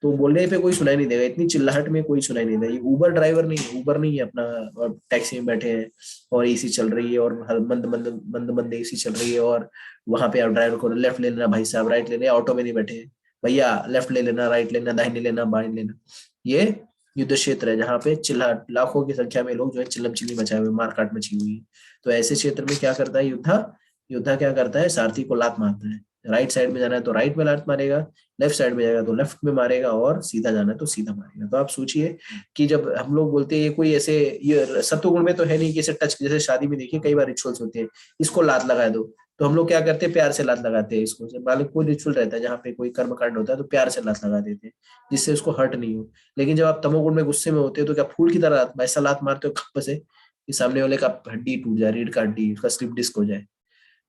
तो बोलने पे कोई सुनाई नहीं देगा, इतनी चिल्लाहट में कोई सुनाई नहीं देगा। ये उबर ड्राइवर नहीं है, उबर नहीं है अपना, और टैक्सी में बैठे हैं और एसी चल रही है, और मंद मंद मंद मंद एसी चल रही है, और वहां पे आप ड्राइवर को लेफ्ट ले लेना भाई साहब, राइट ले लेना, ऑटो में नहीं बैठे हैं भैया, लेफ्ट ले लेना राइट लेना, दाहिने लेना बाएं लेना। ये युद्ध क्षेत्र है जहाँ पे चिल्ला लाखों की संख्या में लोग जो है चिल्लम चिल्ली मचाए हुए, मारकाट मची हुई है। तो ऐसे क्षेत्र में क्या करता है योद्धा, योद्धा क्या करता है, सारथी को लात मारता है। राइट साइड में जाना है तो राइट में लात मारेगा, लेफ्ट साइड में जाएगा तो लेफ्ट में मारेगा, और सीधा जाना है तो सीधा मारेगा। तो आप सोचिए कि जब हम लोग बोलते हैं कोई ऐसे, ये सत्वगुण में तो है नहीं कि इसे टच, जैसे शादी में देखिए कई बार रिचुअल्स होते हैं, इसको लात लगा दो, तो हम लोग क्या करते हैं, प्यार से लात लगाते हैं इसको। मान लो कोई रिचुअल रहता है जहाँ पे कोई कर्म कांड होता है तो प्यार से लात लगा देते हैं, जिससे उसको हर्ट नहीं हो। लेकिन जब आप तमोगुण में गुस्से में होते हो तो क्या फूल की तरह ऐसा लात मारते हो खप्प से कि सामने वाले का हड्डी टूट जाए, रीढ़ का हड्डी, उसका स्लिप डिस्क हो जाए।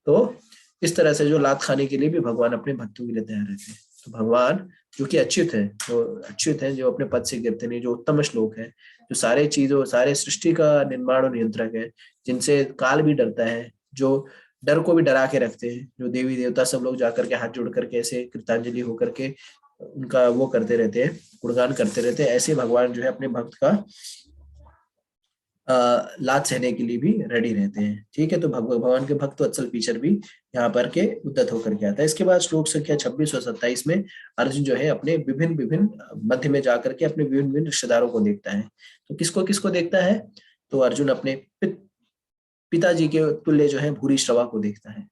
तो इस तरह से जो लात खाने के लिए भी भगवान अपने भक्तों के लिए तैयार रहते हैं। तो भगवान जो कि अच्युत है, जो अच्युत है, जो अपने पद से गिरते नहीं, जो उत्तम श्लोक है, जो सारे चीजों, सारे सृष्टि का निर्माण और नियंत्रक है, जिनसे काल भी डरता है, जो डर को भी डरा के रखते हैं, जो देवी देवता सब लोग जाकर के हाथ जोड़ करके ऐसे कृतांजलि होकर के उनका वो करते रहते हैं, गुणगान करते रहते हैं, ऐसे भगवान जो है अपने भक्त का लात सहने के लिए भी रेडी रहते हैं। ठीक है, तो भगवान के भक्त वत्सल फीचर भी यहाँ पर के उद्धत होकर के आता है। इसके बाद श्लोक संख्या 26 और 27 में अर्जुन जो है अपने विभिन्न विभिन्न मध्य में जाकर के अपने विभिन्न विभिन्न रिश्तेदारों को देखता है। तो किसको किसको देखता है, तो अर्जुन अपने पिताजी के तुल्य जो है भूरी श्रवा को देखता है,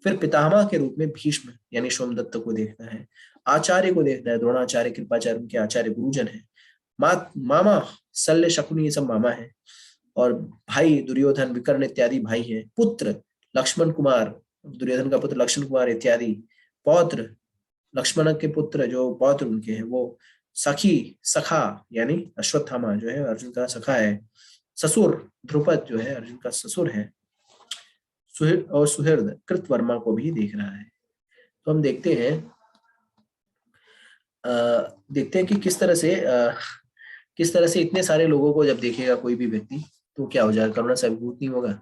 फिर पितामह के रूप में भीष्म यानी सोमदत्त को देखता है, आचार्य को देखता है, द्रोणाचार्य कृपाचार्य उनके आचार्य गुरुजन है, मामा शल्य शकुनी ये सब मामा है, और भाई दुर्योधन विकर्ण इत्यादि भाई हैं, पुत्र लक्ष्मण कुमार, दुर्योधन का पुत्र लक्ष्मण कुमार इत्यादि, पौत्र लक्ष्मण के पुत्र जो पौत्र उनके हैं वो, सखी सखा यानी अश्वत्थामा जो है अर्जुन का सखा है, ससुर ध्रुपद जो है अर्जुन का ससुर है, सुहृद और सुहृद कृतवर्मा को भी देख रहा है। तो हम देखते हैं कि किस तरह से इतने सारे लोगों को जब देखेगा कोई भी व्यक्ति तो क्या हो जाएगा, करुणा से अभिभूत नहीं होगा।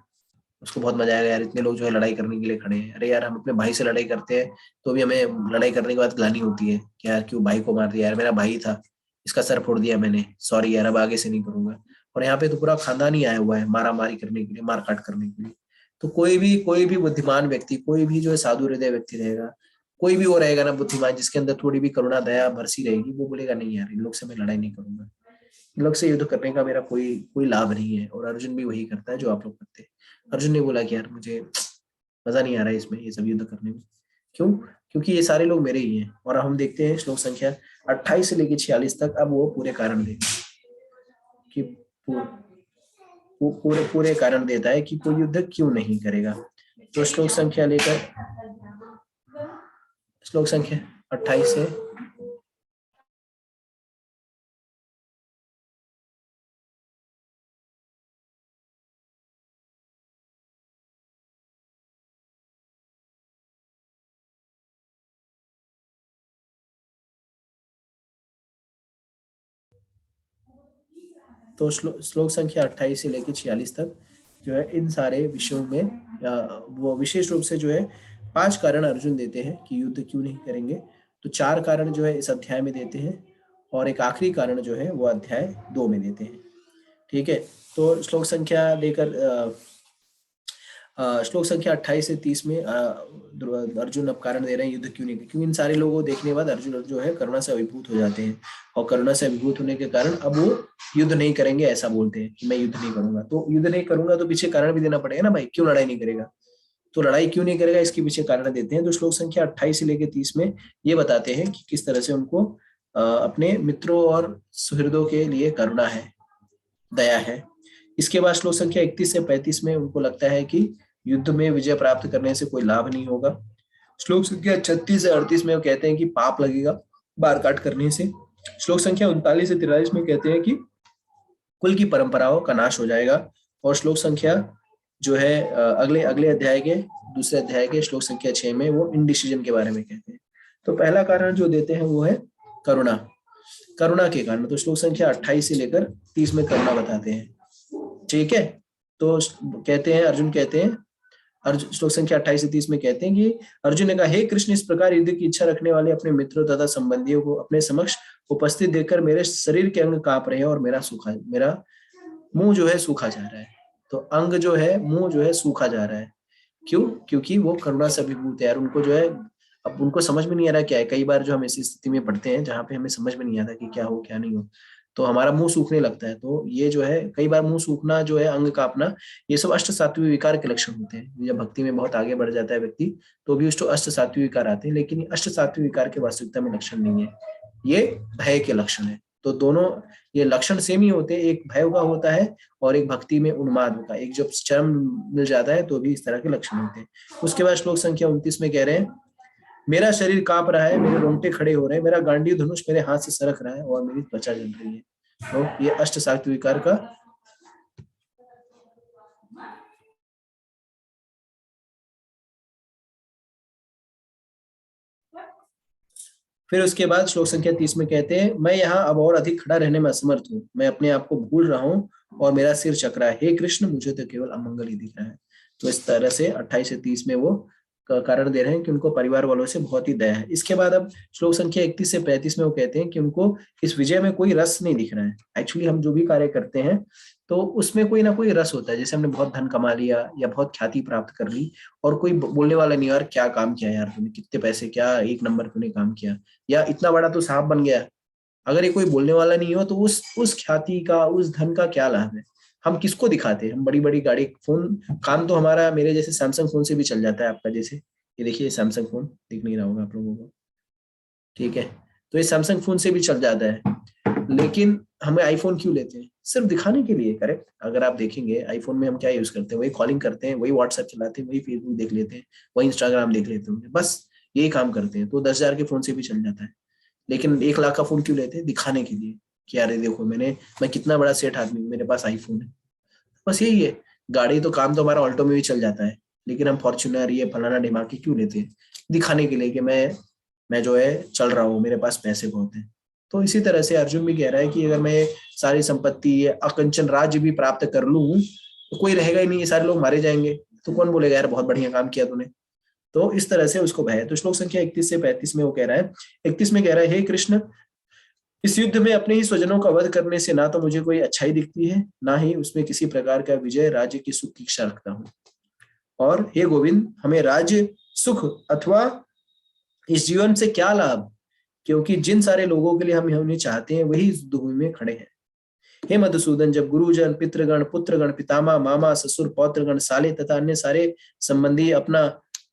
उसको बहुत मजा आएगा, यार इतने लोग जो है लड़ाई करने के लिए खड़े हैं, अरे यार हम अपने भाई से लड़ाई करते हैं तो भी हमें लड़ाई करने के बाद ग्लानि होती है कि यार क्यों भाई को मार दिया, यार मेरा भाई था, इसका सर फोड़ दिया मैंने, सॉरी यार अब आगे से नहीं करूंगा। और यहाँ पे तो पूरा खानदान ही आया हुआ है मारा मारी करने के लिए, मार काट करने के लिए। तो कोई भी बुद्धिमान व्यक्ति, कोई भी जो है साधु हृदय व्यक्ति रहेगा, कोई भी वो रहेगा ना बुद्धिमान जिसके अंदर थोड़ी भी करुणा दया भरसी रहेगी, वो बोलेगा नहीं यार इन लोग से मैं लड़ाई नहीं करूंगा, इन लोग से युद्ध करने का मेरा कोई कोई लाभ नहीं है। और अर्जुन भी वही करता है जो आप लोग करते हैं। अर्जुन ने बोला कि यार मुझे मजा नहीं आ रहा है इसमें, ये सब युद्ध करने में। क्यों? क्योंकि ये सारे लोग मेरे ही हैं। और हम देखते हैं श्लोक संख्या 28 से लेकर 46 तक, अब वो पूरे कारण देते हैं कि पूरे पूरे कारण देता है कि कोई युद्ध क्यों नहीं करेगा। तो श्लोक संख्या 28 से तो श्लोक संख्या 28 से लेकर 46 तक जो है इन सारे विषयों में वो विशेष रूप से जो है 5 कारण अर्जुन देते हैं कि युद्ध क्यों नहीं करेंगे। तो 4 कारण जो है इस अध्याय में देते हैं, और एक आखिरी कारण जो है वो अध्याय 2 में देते हैं। ठीक है, तो श्लोक संख्या लेकर श्लोक संख्या 28 से 30 में अर्जुन अब कारण दे रहे हैं युद्ध क्यों नहीं, क्योंकि इन सारे लोगों को देखने के बाद अर्जुन जो है करुणा से अभिभूत हो जाते हैं, और करुणा से अभिभूत होने के कारण अब वो युद्ध नहीं करेंगे, ऐसा बोलते हैं कि मैं युद्ध नहीं करूंगा। तो युद्ध नहीं करूंगा तो पीछे कारण भी देना पड़ेगा ना भाई, क्यों लड़ाई नहीं करेगा। तो लड़ाई क्यों नहीं करेगा इसके पीछे कारण देते हैं। तो श्लोक संख्या 28 से लेकर 30 में ये बताते हैं कि किस तरह से उनको अपने मित्रों और सुहृदों के लिए करुणा है, दया है, इसके बाद श्लोक संख्या 31 से 35 में उनको लगता है कि युद्ध में विजय प्राप्त करने से कोई लाभ नहीं होगा। श्लोक संख्या 36 से 38 में वो कहते हैं कि पाप लगेगा बार काट करने से। श्लोक संख्या 39 से 43 में कहते हैं कि कुल की परंपराओं का नाश हो जाएगा। और श्लोक संख्या जो है अगले अगले अध्याय के दूसरे अध्याय के श्लोक संख्या 6 में वो इनडिसीजन के बारे में कहते हैं। तो पहला कारण जो देते हैं वो है करुणा, करुणा के कारण। तो श्लोक संख्या 28 से लेकर 30 में करुणा बताते हैं। ठीक है, तो कहते हैं अर्जुन कहते हैं, अर्जुन श्लोक संख्या 28 से 30 में कहते हैं कि अर्जुन ने कहा, हे कृष्ण, इस प्रकार युद्ध की इच्छा रखने वाले अपने मित्रों तथा संबंधियों को अपने समक्ष उपस्थित देखकर मेरे शरीर के अंग कांप रहे हैं और मेरा मुंह जो है सूखा जा रहा है। तो अंग जो है, मुंह जो है सूखा जा रहा है। क्यों? क्योंकि वो करुणा से अभिभूत है। उनको जो है, अब उनको समझ में नहीं आ रहा क्या है। कई बार जो हम ऐसी स्थिति में पढ़ते हैं जहाँ पे हमें समझ में नहीं आता कि क्या हो क्या नहीं हो, तो हमारा मुंह सूखने लगता है। तो ये जो है कई बार मुंह सूखना जो है, अंग कांपना, ये सब अष्ट सात्विक विकार के लक्षण होते हैं। जब भक्ति में बहुत आगे बढ़ जाता है व्यक्ति तो भी उसको अष्ट सात्विक विकार आते हैं, लेकिन अष्ट सात्विक विकार के वास्तविकता में लक्षण नहीं है, ये भय के लक्षण है। तो दोनों ये लक्षण सेम ही होते हैं, एक भय का होता है और एक भक्ति में उन्माद का। एक जब चरम मिल जाता है तो भी इस तरह के लक्षण होते हैं। उसके बाद श्लोक संख्या 29 में कह रहे हैं, मेरा शरीर कांप रहा है, मेरे रोंगटे खड़े हो रहे हैं, मेरा गांडीव धनुष मेरे हाथ से सरक रहा है और मेरी त्वचा जल रही है। तो ये अष्ट सात्विक विकार का फिर उसके बाद श्लोक संख्या 30 में कहते हैं, मैं यहाँ अब और अधिक खड़ा रहने में असमर्थ हूँ, मैं अपने आप को भूल रहा हूँ और मेरा सिर चक रहा है। हे कृष्ण, मुझे तो केवल अमंगल ही दिख रहा है। तो इस तरह से 28 से 30 में वो कारण दे रहे हैं कि उनको परिवार वालों से बहुत ही दया है। इसके बाद अब श्लोक संख्या 31 से 35 में वो कहते हैं कि उनको इस विजय में कोई रस नहीं दिख रहा है। एक्चुअली हम जो भी कार्य करते हैं तो उसमें कोई ना कोई रस होता है। जैसे हमने बहुत धन कमा लिया या बहुत ख्याति प्राप्त कर ली और कोई बोलने वाला नहीं, यार क्या काम किया, यार तूने कितने पैसे, क्या एक नंबर तूने काम किया, या इतना बड़ा तो साहब बन गया। अगर ये कोई बोलने वाला नहीं हो तो उस ख्याति का, उस धन का क्या लाभ है? हम किसको दिखाते हैं? हम बड़ी बड़ी गाड़ी, फोन, काम तो हमारा मेरे जैसे सैमसंग फोन से भी चल जाता है। आपका जैसे ये देखिए सैमसंग फोन दिख नहीं रहा होगा आप लोगों को, ठीक है, तो ये सैमसंग फोन से भी चल जाता है। लेकिन हमें आईफोन क्यों लेते हैं? सिर्फ दिखाने के लिए। करेक्ट? अगर आप देखेंगे आईफोन में हम क्या यूज करते हैं, वही कॉलिंग करते हैं, वही व्हाट्सएप चलाते हैं, वही फेसबुक देख लेते हैं, वही इंस्टाग्राम देख लेते हैं, बस यही काम करते हैं। तो 10,000 के फोन से भी चल जाता है। लेकिन 1 लाख का फोन क्यों लेते हैं? दिखाने के लिए कि अरे देखो मैं कितना बड़ा सेठ आदमी हूँ, मेरे पास आईफोन है। बस यही है। गाड़ी तो, काम तो हमारा ऑल्टो में भी चल जाता है, लेकिन हम फॉर्च्यूनर ये फलाना ढिमाकी क्यों लेते हैं? दिखाने के लिए कि मैं जो है चल रहा हूँ, मेरे पास पैसे बहुत हैं। तो इसी तरह से अर्जुन भी कह रहा है कि अगर मैं सारी संपत्ति, ये अकंचन राज्य भी प्राप्त कर लूं तो कोई रहेगा ही नहीं, ये सारे लोग मारे जाएंगे। तो कौन बोलेगा यार बहुत बढ़िया काम किया तूने? तो इस तरह से उसको भय है। तो श्लोक संख्या 31 से 35 में वो कह रहा है, 31 में कह रहा है, हे कृष्ण, इस युद्ध में अपने ही स्वजनों का वध करने से ना तो मुझे कोई अच्छाई दिखती है, ना ही उसमें किसी प्रकार का विजय, राज्य की सुख की इच्छा रखता हूँ। और हे गोविंद, हमें राज्य, सुख अथवा इस जीवन से क्या लाभ, क्योंकि जिन सारे लोगों के लिए हम उन्हें चाहते हैं वही इस भूमि में खड़े हैं। हे मधुसूदन, जब गुरुजन, पितृगण, पुत्रगण, पितामह, मामा, ससुर, पौत्रगण, साले तथा अन्य सारे संबंधी अपना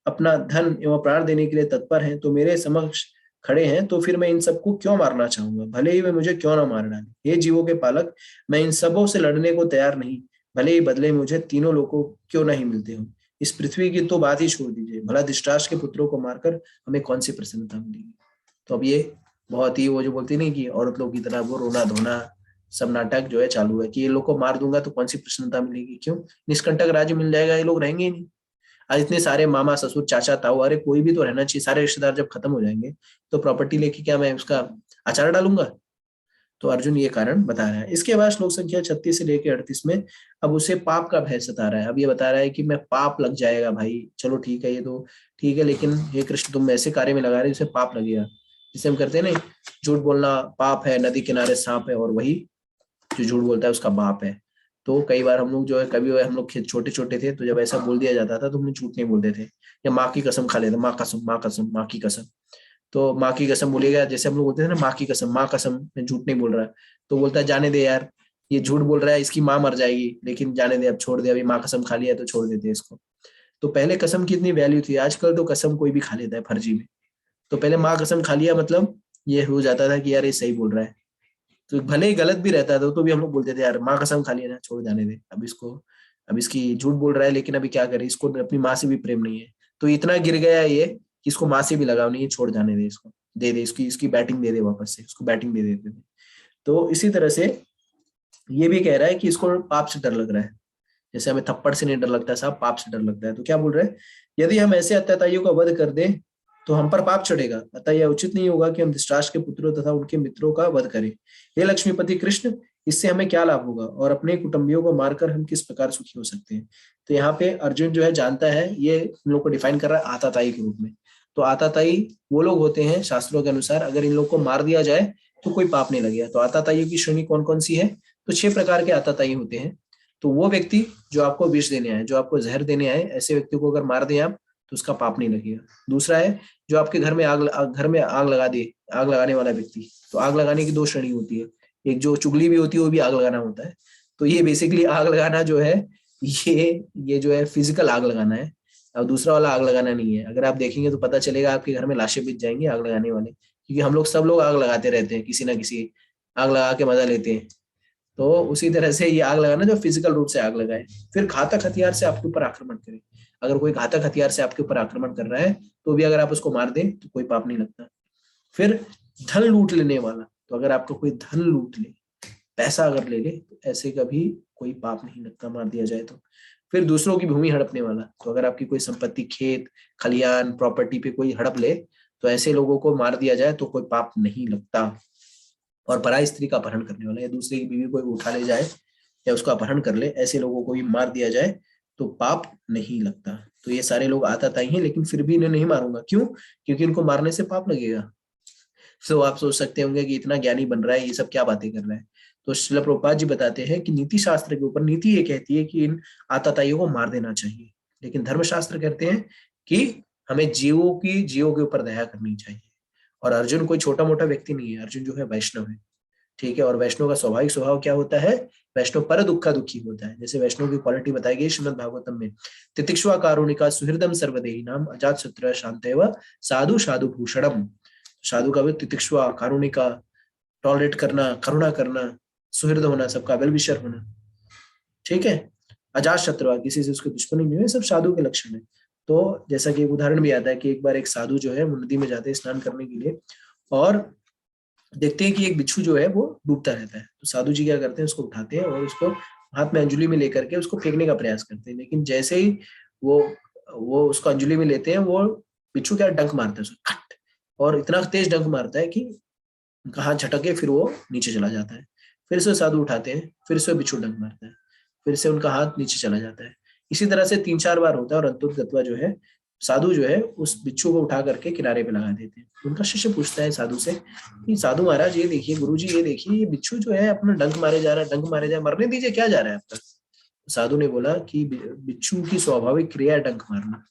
अपना धन एवं प्राण देने के लिए तत्पर हैं, तो मेरे समक्ष खड़े हैं, तो फिर मैं इन सबको क्यों मारना चाहूंगा, भले ही वे मुझे क्यों ना मार डाले। हे जीवों के पालक, मैं इन सबों से लड़ने को तैयार नहीं, भले ही बदले मुझे तीनों लोगों क्यों नहीं मिलते हो। इस पृथ्वी की तो बात ही छोड़ दीजिए, भला धृतराष्ट्र के पुत्रों को मारकर हमें कौन सी प्रसन्नता मिलेगी। तो अब ये बहुत ही, वो जो बोलती नहीं कि औरत लोग की तरह वो रोना धोना सब नाटक जो है चालू है कि ये लोग को मार दूंगा तो कौन सी प्रसन्नता मिलेगी। क्यों? निष्कंटक राज्य मिल जाएगा, ये लोग रहेंगे ही नहीं। आज इतने सारे मामा, ससुर, चाचा, ताऊ, अरे कोई भी तो रहना चाहिए। सारे रिश्तेदार जब खत्म हो जाएंगे तो प्रॉपर्टी लेके क्या मैं उसका अचार डालूंगा? तो अर्जुन ये कारण बता रहा है। इसके बाद श्लोक संख्या 36 से लेकर 38 में अब उसे पाप का भय सता रहा है। अब ये बता रहा है कि मैं पाप लग जाएगा भाई, चलो ठीक है, ये तो ठीक है, लेकिन हे कृष्ण, तुम ऐसे कार्य में लगा रहे जिससे पाप लगेगा। जिसे हम करते हैं ना, झूठ बोलना पाप है, नदी किनारे सांप है, और वही जो झूठ बोलता है उसका बाप है। तो कई बार हम लोग जो है, कभी हम लोग छोटे छोटे थे तो जब ऐसा बोल दिया जाता था तो हम लोग झूठ नहीं बोलते थे, या माँ की कसम खा लेते, माँ कसम, माँ कसम, माँ की कसम। तो माँ की कसम बोलेगा, जैसे हम लोग बोलते थे ना, माँ की कसम, माँ कसम, मैं झूठ नहीं बोल रहा। तो बोलता है जाने दे यार, ये झूठ बोल रहा है, इसकी माँ मर जाएगी, लेकिन जाने दे, अब छोड़ दे, अभी माँ कसम खा लिया तो छोड़ देते इसको। तो पहले कसम की इतनी वैल्यू थी, आजकल तो कसम कोई भी खा लेता है फर्जी में। तो पहले माँ कसम खा लिया मतलब ये हो जाता था कि यार ये सही बोल रहा है। तो भले ही गलत भी रहता था तो भी हम लोग बोलते थे यार माँ कसम खा लिया ना, छोड़ जाने दे अब इसको, अब इसकी झूठ बोल रहा है लेकिन अभी क्या करे, इसको अपनी माँ से भी प्रेम नहीं है, तो इतना गिर गया ये कि इसको माँ से भी लगाव नहीं है, छोड़ जाने दे इसको, दे दे इसकी इसकी बैटिंग दे दे वापस से, उसको बैटिंग दे देते थे। तो इसी तरह से ये भी कह रहा है कि इसको पाप से डर लग रहा है, जैसे हमें थप्पड़ से नहीं डर लगता साहब, पाप से डर लगता है। तो क्या बोल रहे हैं, यदि हम ऐसे अत्याचारियों का वध कर दें तो हम पर पाप चढ़ेगा, अतः यह उचित नहीं होगा कि हम धृतराष्ट्र के पुत्रों तथा उनके मित्रों का वध करें। हे लक्ष्मीपति कृष्ण, इससे हमें क्या लाभ होगा और अपने कुटुंबियों को मारकर हम किस प्रकार सुखी हो सकते हैं। तो यहाँ पे अर्जुन जो है जानता है, ये इन लोग को डिफाइन कर रहा है आताताई के रूप में। तो आताताई वो लोग होते हैं शास्त्रों के अनुसार, अगर इन लोग को मार दिया जाए तो कोई पाप नहीं लगेगा। तो आताताइयों की श्रेणी कौन कौन सी है, तो 6 प्रकार के आताताई होते हैं। तो वो व्यक्ति जो आपको विष देने आए, जो आपको जहर देने आए, ऐसे व्यक्ति को अगर मार दें आप तो उसका पाप नहीं लगेगा। दूसरा है जो आपके घर में आग लगा दे, आग लगाने वाला व्यक्ति। तो आग लगाने की 2 श्रेणी होती है, एक जो चुगली भी होती है वो भी आग लगाना होता है। तो ये बेसिकली आग लगाना जो है ये जो है फिजिकल आग लगाना है, अब दूसरा वाला आग लगाना नहीं है। अगर आप देखेंगे तो पता चलेगा आपके घर में लाशें बिछ जाएंगी आग लगाने वाले, क्योंकि हम लोग सब लोग आग लगाते रहते हैं, किसी ना किसी आग लगा के मजा लेते हैं। तो उसी तरह से ये आग लगाना जो फिजिकल रूप से आग लगाए। फिर घातक हथियार से आपके ऊपर आक्रमण करे, अगर कोई घातक हथियार से आपके ऊपर आक्रमण कर रहा है तो भी अगर आप उसको मार दें तो कोई पाप नहीं लगता। फिर धन लूट लेने वाला, तो अगर आपको कोई धन लूट ले, पैसा अगर ले ले, तो ऐसे का भी कोई पाप नहीं लगता मार दिया जाए तो। फिर दूसरों की भूमि हड़पने वाला, तो अगर आपकी कोई संपत्ति, खेत खलियान प्रॉपर्टी पे कोई हड़प ले तो ऐसे लोगों को मार दिया जाए तो कोई पाप नहीं लगता। और पराई स्त्री का अपहरण करने वाला, या दूसरे की बीवी को उठा ले जाए या उसका अपहरण कर ले, ऐसे लोगों को भी मार दिया जाए तो पाप नहीं लगता। तो ये सारे लोग आताताई हैं, लेकिन फिर भी इन्हें नहीं मारूंगा, क्यों, क्योंकि इनको मारने से पाप लगेगा। तो आप सोच सकते होंगे कि इतना ज्ञानी बन रहा है, ये सब क्या बातें कर रहा है। तो श्रील प्रभुपाद जी बताते हैं कि नीति शास्त्र के ऊपर नीति ये कहती है कि इन आताताइयों को मार देना चाहिए, लेकिन धर्मशास्त्र कहते हैं कि हमें जीवों के ऊपर दया करनी चाहिए। और अर्जुन कोई छोटा मोटा व्यक्ति नहीं है, अर्जुन जो है वैष्णव है, ठीक है। और वैष्णव का स्वाभाविक स्वभाव क्या होता है, वैष्णव पर दुखा दुखी होता है। जैसे वैष्णव की क्वालिटी बताई गई श्रीमद् भागवतम में, तितिक्षुआ कारुणिका सुहृदम सर्वदेही नाम अजात शत्रु शांतैव साधु साधु भूषणम। साधु का भी तितिक्षुआ, कारुणिका, टॉलरेट करना, करुणा करना, सुहृद होना, सबका वेल विशर होना, ठीक है। अजात शत्रु, किसी से उसकी दुश्मनी नहीं है, सब साधु के लक्षण है। तो जैसा कि एक उदाहरण भी आता है कि एक बार एक साधु जो है वो नदी में जाते हैं स्नान करने के लिए, और देखते हैं कि एक बिच्छू जो है वो डूबता रहता है। तो साधु जी क्या करते हैं, उसको उठाते हैं और उसको हाथ में अंजुली में लेकर के उसको फेंकने का प्रयास करते हैं, लेकिन जैसे ही वो उसको अंजुली में लेते हैं, वो बिच्छू क्या डंक मारता है उसको, खट, और इतना तेज डंक मारता है कि उनका हाथ झटके, फिर वो नीचे चला जाता है। फिर से साधु उठाते हैं, फिर से बिच्छू डंक मारता है, फिर से उनका हाथ नीचे चला जाता है। इसी तरह से 3-4 बार होता है, और अंतुतगत्वा जो है साधु जो है उस बिच्छू को उठा करके किनारे पे लगा देते हैं। उनका शिष्य पूछता है साधु से कि साधु महाराज ये देखिए, गुरुजी ये देखिए, ये बिच्छू जो है अपना डंक मारे जा रहा है, डंक मारे जा, मरने दीजिए, क्या जा रहा है आपका। साधु ने बोला कि बिच्छू की स्वाभाविक क्रिया है डंक मारना,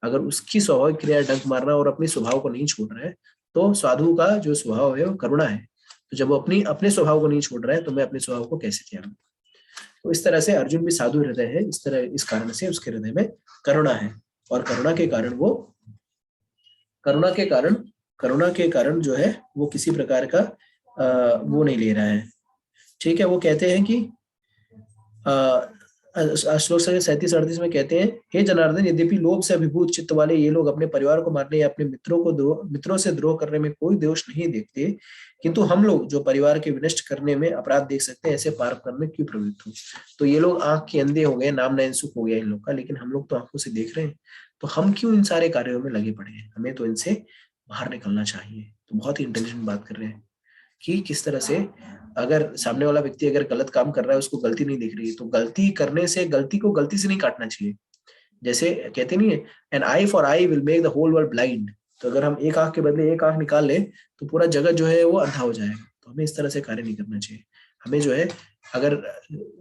अगर उसकी स्वाभाविक क्रिया डंक मारना और अपने स्वभाव को नहीं छोड़ रहा है, तो साधु का जो स्वभाव है वो करुणा है। तो जब वो अपने स्वभाव को नहीं छोड़ रहा है तो मैं अपने स्वभाव को कैसे त्याग दूं। तो इस तरह से अर्जुन भी साधु हृदय है, इस तरह इस कारण से उसके हृदय में करुणा है, और करुणा के कारण जो है वो किसी प्रकार का वो नहीं ले रहा है, ठीक है। वो कहते हैं कि श्लोक 37-38 में कहते हैं, हे जनार्दन, यद्यपि लोभ से अभिभूत चित्त वाले ये लोग अपने परिवार को मारने या अपने मित्रों से द्रोह करने में कोई दोष नहीं देखते, किंतु हम लोग जो परिवार के विनष्ट करने में अपराध देख सकते हैं, ऐसे पाप करने में क्यों प्रवृत्त हो। तो ये लोग आंख के अंधे हो गए, नाम नयन सुख हो गया इन लोग का, लेकिन हम लोग तो आंखों से देख रहे हैं, तो हम क्यों इन सारे कार्यों में लगे पड़े हैं, हमें तो इनसे बाहर निकलना चाहिए। तो बहुत ही इंटेलिजेंट बात कर रहे हैं कि किस तरह से अगर सामने वाला व्यक्ति अगर गलत काम कर रहा है, उसको गलती नहीं दिख रही है, तो गलती करने से गलती को गलती से नहीं काटना चाहिए। जैसे कहते नहीं है, an eye for eye will make the whole world blind. तो अगर हम एक आंख के बदले एक आंख निकाल लें तो पूरा जगत जो है वो अंधा हो जाएगा। तो हमें इस तरह से कार्य नहीं करना चाहिए। हमें जो है, अगर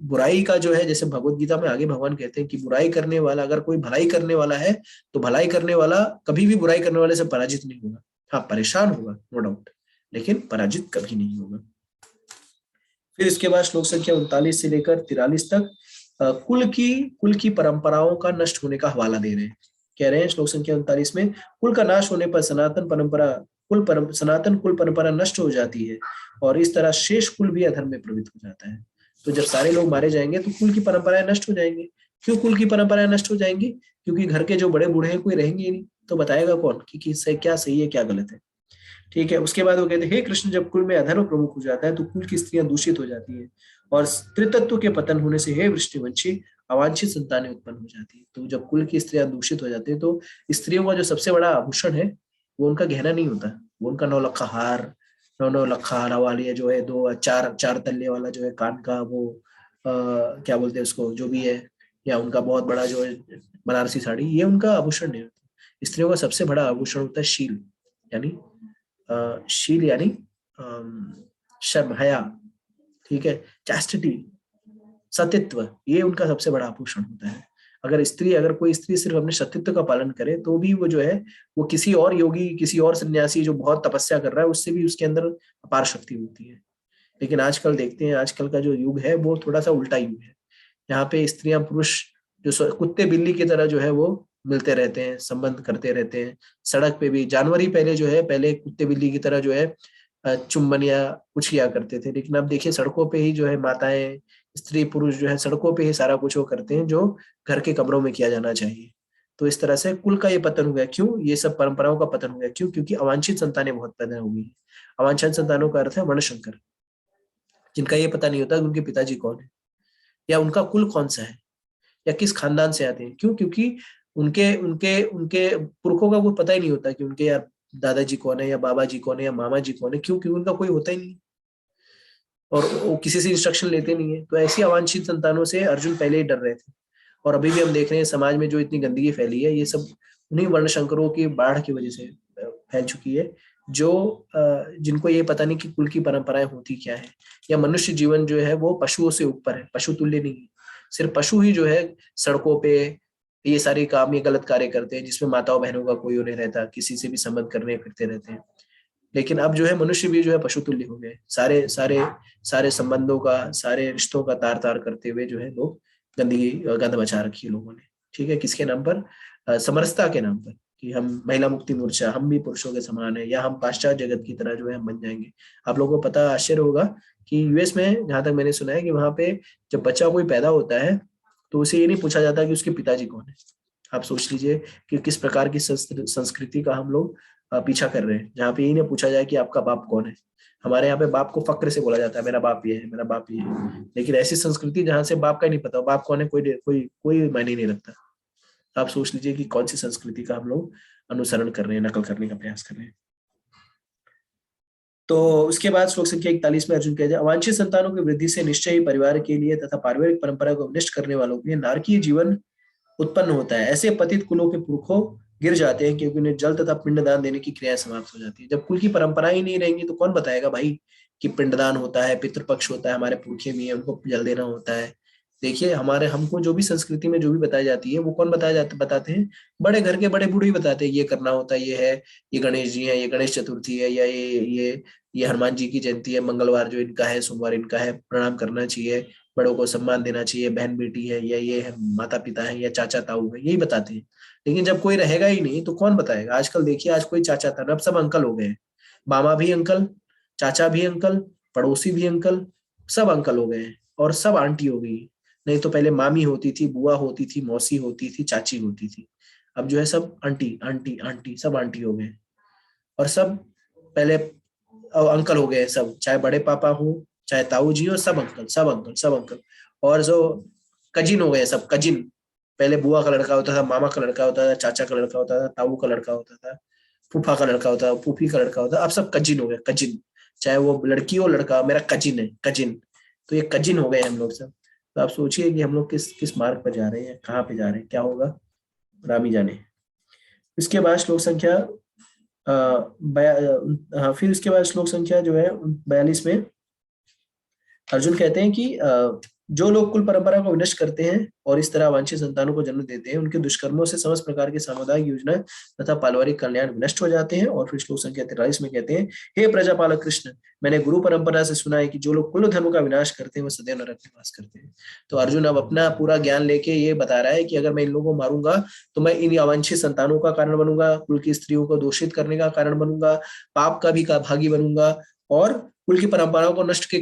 बुराई का जो है, जैसे भगवत गीता में आगे भगवान कहते हैं कि बुराई करने वाला, अगर कोई भलाई करने वाला है तो भलाई करने वाला कभी भी बुराई करने वाले से पराजित नहीं होगा। हाँ, परेशान होगा नो डाउट, लेकिन पराजित कभी नहीं होगा। फिर इसके बाद श्लोक संख्या 39 से लेकर 43 तक कुल की परंपराओं का नष्ट होने का हवाला दे रहे हैं। कह रहे हैं श्लोक संख्या 39 में, कुल का नाश होने पर सनातन परंपरा सनातन कुल परंपरा नष्ट हो जाती है और इस तरह शेष कुल भी अधर्म में प्रवृत्त हो जाता है। तो जब सारे लोग मारे जाएंगे तो कुल की परंपराएं नष्ट हो जाएंगी। क्यों कुल की परंपराएं नष्ट हो जाएंगी? क्योंकि घर के जो बड़े बूढ़े हैं कोई रहेंगे ही नहीं, तो बताएगा कौन कि क्या सही है क्या गलत है। ठीक है। उसके बाद वो कहते हैं, हे कृष्ण, जब कुल में अधर्म प्रमुख हो जाता है तो कुल की स्त्रियां दूषित हो जाती है और त्रितत्व के पतन होने से, हे वृष्टिवंशी, अवांछित संतानें उत्पन्न हो जाती है। तो जब कुल की स्त्रियां दूषित हो जाती है तो स्त्रियों का जो सबसे बड़ा आभूषण है वो उनका गहना नहीं होता, वो उनका नौलखा हार, नौ लखा हार वाली जो है, दो चार चार तल्ले वाला जो है कान का वो क्या बोलते हैं उसको, जो भी है, या उनका बहुत बड़ा जो है बनारसी साड़ी, ये उनका आभूषण नहीं होता। स्त्रियों का सबसे बड़ा आभूषण होता है शील, यानी शील यानी शर्म, हया, ठीक है, चैस्टिटी, सतीत्व, ये उनका सबसे बड़ा आभूषण होता है। अगर कोई स्त्री सिर्फ अपने सतीत्व का पालन करे तो भी वो जो है वो किसी और योगी, किसी और सन्यासी जो बहुत तपस्या कर रहा है उससे भी उसके अंदर अपार शक्ति होती है। लेकिन आजकल देखते हैं, आजकल का जो युग है वो थोड़ा सा उल्टा युग है। यहाँ पे स्त्रियां पुरुष जो कुत्ते बिल्ली की तरह जो है वो मिलते रहते हैं, संबंध करते रहते हैं। सड़क पे भी जानवर ही पहले जो है, पहले कुत्ते बिल्ली की तरह जो है चुम्बन या कुछ किया करते थे, लेकिन अब देखिए सड़कों पे ही जो है माताएं, स्त्री पुरुष जो है सड़कों पे ही सारा कुछ वो करते हैं जो घर के कमरों में किया जाना चाहिए। तो इस तरह से कुल का ये पतन हो गया। क्यों? ये सब परंपराओं का पतन हो गया। क्यों? क्योंकि अवांछित संतानें बहुत पैदा हो गई। अवांछित संतानों का अर्थ है वर्णशंकर, जिनका ये पता नहीं होता कि उनके पिताजी कौन है या उनका कुल कौन सा है या किस खानदान से आते हैं। क्यों? क्योंकि उनके उनके उनके पुरखों का कोई पता ही नहीं होता कि उनके यार दादाजी कौन है या बाबा जी कौन है या मामा जी कौन है। क्यों? क्योंकि उनका कोई होता ही नहीं और वो किसी से इंस्ट्रक्शन लेते नहीं है। तो ऐसी अवांछित संतानों से अर्जुन पहले ही डर रहे थे। और अभी भी हम देख रहे हैं समाज में जो इतनी गंदगी फैली है, ये सब उन्हीं वर्णशंकरों की बाढ़ की वजह से फैल चुकी है, जो जिनको ये पता नहीं कि कुल की परंपराएं होती क्या है, या मनुष्य जीवन जो है वो पशुओं से ऊपर है, पशु तुल्य नहीं है। सिर्फ पशु ही जो है सड़कों पे ये सारे काम, ये गलत कार्य करते हैं जिसमें माताओं बहनों का कोई उन्हें रहता, किसी से भी संबंध करने फिरते रहते हैं। लेकिन अब जो है मनुष्य भी जो है पशु तुल्य हो गए। सारे सारे सारे संबंधों का, सारे रिश्तों का तार तार करते हुए जो है लोग गंदगी गंद मचा रखी है लोगों ने। ठीक है, किसके नाम पर? समरसता के नाम पर, कि हम महिला मुक्ति मोर्चा, हम भी पुरुषों के समान है, या हम पाश्चात्य जगत की तरह जो है हम बन जाएंगे। आप लोगों को पता, आश्चर्य होगा कि यूएस में, जहां तक मैंने सुना है, कि वहां पे जब बच्चा कोई पैदा होता है तो उसे ये नहीं पूछा जाता कि उसके पिताजी कौन है। आप सोच लीजिए कि किस प्रकार की संस्कृति का हम लोग पीछा कर रहे हैं, जहाँ पे यही ना पूछा जाए कि आपका बाप कौन है। हमारे यहाँ पे बाप को फक्र से बोला जाता है, मेरा बाप ये है, मेरा बाप ये है। लेकिन ऐसी संस्कृति जहाँ से बाप का ही नहीं पता बाप कौन है, कोई कोई कोई मायने नहीं रखता। आप सोच लीजिए कि कौन सी संस्कृति का हम लोग अनुसरण कर रहे हैं, नकल करने का प्रयास कर रहे हैं। तो उसके बाद श्लोक संख्या 41 में अर्जुन कहते हैं, अवांछित संतानों की वृद्धि से निश्चय ही परिवार के लिए तथा पारिवारिक परंपरा को अनिष्ट करने वालों के लिए नारकीय जीवन उत्पन्न होता है। ऐसे पतित कुलों के पुरखों गिर जाते हैं क्योंकि उन्हें जल तथा पिंडदान देने की क्रिया समाप्त हो जाती है। जब कुल की परंपरा ही नहीं रहेंगी तो कौन बताएगा भाई कि पिंडदान होता है, पितृपक्ष होता है, हमारे पुरखे भी है, उनको जल देना होता है। देखिए, हमारे हमको जो भी संस्कृति में जो भी बताई जाती है वो कौन बताते हैं? बड़े घर के बड़े बूढ़े ही बताते हैं, ये करना होता है, ये है, ये गणेश जी है, ये गणेश चतुर्थी है, या ये हनुमान जी की जयंती है, मंगलवार जो इनका है, सोमवार इनका है, प्रणाम करना चाहिए, बड़ों को सम्मान देना चाहिए, बहन बेटी है, या ये है, माता पिता है, या चाचा ताऊ है, यही बताते हैं। लेकिन जब कोई रहेगा ही नहीं तो कौन बताएगा? आजकल देखिए, आज कोई चाचा था, अब सब अंकल हो गए हैं। मामा भी अंकल, चाचा भी अंकल, पड़ोसी भी अंकल, सब अंकल हो गए हैं और सब आंटी हो गई। नहीं तो पहले मामी होती थी, बुआ होती थी, मौसी होती थी, चाची होती थी। अब जो है सब आंटी आंटी आंटी, सब आंटी हो गए। और सब पहले अंकल हो गए सब, चाहे बड़े पापा हो, चाहे ताऊ जी हो, सब अंकल, सब अंकल, सब अंकल। और जो कजिन हो गए सब, कजिन, पहले बुआ का लड़का होता था, मामा का लड़का होता था, चाचा का लड़का होता था, ताऊ का लड़का होता था, फूफा का लड़का होता था, फूफी का लड़का होता था। अब सब कजिन हो गए, कजिन, चाहे वो लड़की हो लड़का, मेरा कजिन है, कजिन। तो ये कजिन हो गए हम लोग सब। तो आप सोचिए कि हम लोग किस किस मार्ग पर जा रहे हैं, कहाँ पे जा रहे हैं, क्या होगा, राम ही जाने। इसके बाद श्लोक संख्या फिर इसके बाद श्लोक संख्या जो है 42 में अर्जुन कहते हैं कि जो लोग कुल परंपरा को विनष्ट करते हैं और इस तरह वांछित संतानों को जन्म देते हैं, उनके दुष्कर्मों से समस्त प्रकार के सामुदायिक योजना तथा पारिवारिक कल्याण विनष्ट हो जाते हैं। और फिर श्लोक संख्या 43 में कहते हैं, हे प्रजापालक कृष्ण, मैंने गुरु परंपरा से सुना है कि जो लोग कुल धर्म का विनाश करते हैं वो सदैव नरक में वास करते हैं। तो अर्जुन अब अपना पूरा ज्ञान लेके ये बता रहा है कि अगर मैं इन लोगों को मारूंगा तो मैं इन अवांछित संतानों का कारण बनूंगा, कुल की स्त्रियों को दूषित करने का कारण बनूंगा, पाप का भी भागी बनूंगा, और कुल की परंपराओं को नष्ट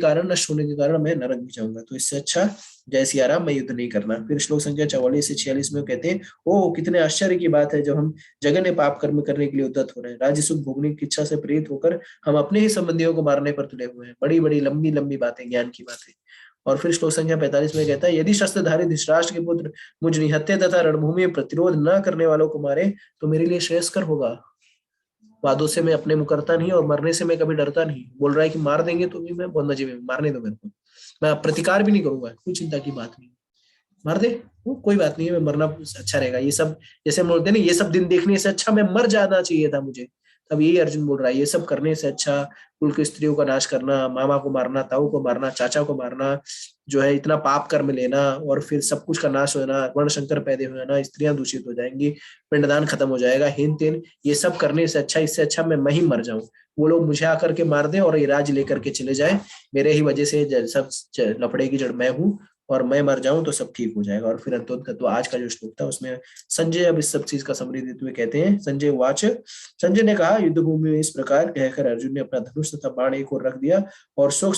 होने के कारण मैं नरक भी जाऊंगा। तो इससे अच्छा जय सिया राम, मैं युद्ध नहीं करना। फिर श्लोक संख्या 44 से 46 में कहते हैं, ओ कितने आश्चर्य की बात है, जब हम जघन्य पाप कर्म करने के लिए उद्यत हो रहे हैं, राज्य सुख भोगने की इच्छा से प्रेरित होकर हम अपने ही संबंधियों को मारने पर तुले हुए हैं। बड़ी बड़ी लंबी लंबी बातें, ज्ञान की बातें। और फिर श्लोक संख्या 45 में कहता है, यदि शस्त्रधारी धृतराष्ट्र के पुत्र मुझ निहत्थे तथा रणभूमि में प्रतिरोध न करने वालों को मारे तो मेरे लिए श्रेयस्कर होगा। वादों से मैं अपने मुकरता नहीं और मरने से मैं कभी डरता नहीं। बोल रहा है कि मार देंगे तो भी मैं बहुत मजे में, मारने दो मेरे को, मैं प्रतिकार भी नहीं करूंगा, कोई चिंता की बात नहीं, मार दे वो कोई बात नहीं है, मैं मरना अच्छा रहेगा। ये सब जैसे हम बोलते हैं ना, ये सब दिन देखने से अच्छा मैं मर जाना चाहिए था मुझे। तब यही अर्जुन बोल रहा है, ये सब करने से अच्छा कुल की स्त्रियों का नाश करना, मामा को मारना, ताऊ को मारना, चाचा को मारना, जो है इतना पाप कर्म लेना, और फिर सब कुछ का नाश होना, वर्ण शंकर पैदा हो जाना, स्त्रियां दूषित हो जाएंगी, पिंडदान खत्म हो जाएगा, हेन तेन, ये सब करने से अच्छा, इससे अच्छा मैं ही मर जाऊं, वो लोग मुझे आकर के मार दें और ये राज लेकर के चले जाए, मेरे ही वजह से सब लफड़े की जड़ मैं हूँ, और मैं मर जाऊं तो सब ठीक हो जाएगा। और फिर अंतों आज का जो श्लोक था उसमें संजय अब इस सब चीज का समरी देते हुए कहते हैं, संजय वाच, संजय ने कहा, युद्ध भूमि में इस प्रकार कहकर अर्जुन ने अपना धनुष तथा बाण एक ओर रख दिया और शोक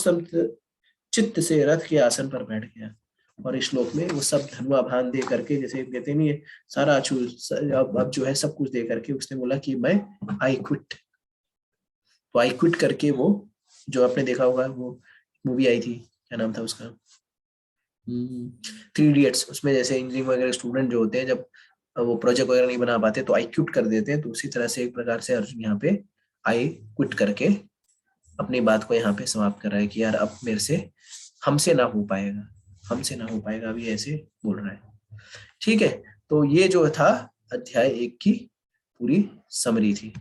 चित्त से रथ के आसन पर बैठ गया। और इस श्लोक में वो सब धनुआभान दे करके, जैसे कहते नहीं है सारा अब जो है सब कुछ दे करके उसने बोला कि मैं आई क्विट। तो आई क्विट करके वो, जो आपने देखा होगा वो मूवी आई थी, क्या नाम था उसका, 3 इडियट्स, उसमें जैसे इंजीनियरिंग वगैरह स्टूडेंट जो होते हैं जब वो प्रोजेक्ट वगैरह नहीं बना पाते तो आई क्विट कर देते हैं, तो उसी तरह से एक प्रकार से अर्जुन यहाँ पे आई क्विट करके अपनी बात को यहाँ पे समाप्त कर रहा है कि यार अब मेरे से हमसे ना हो पाएगा, हमसे ना हो पाएगा, अभी ऐसे बोल रहा है। ठीक है, तो ये जो था अध्याय 1 की पूरी समरी थी।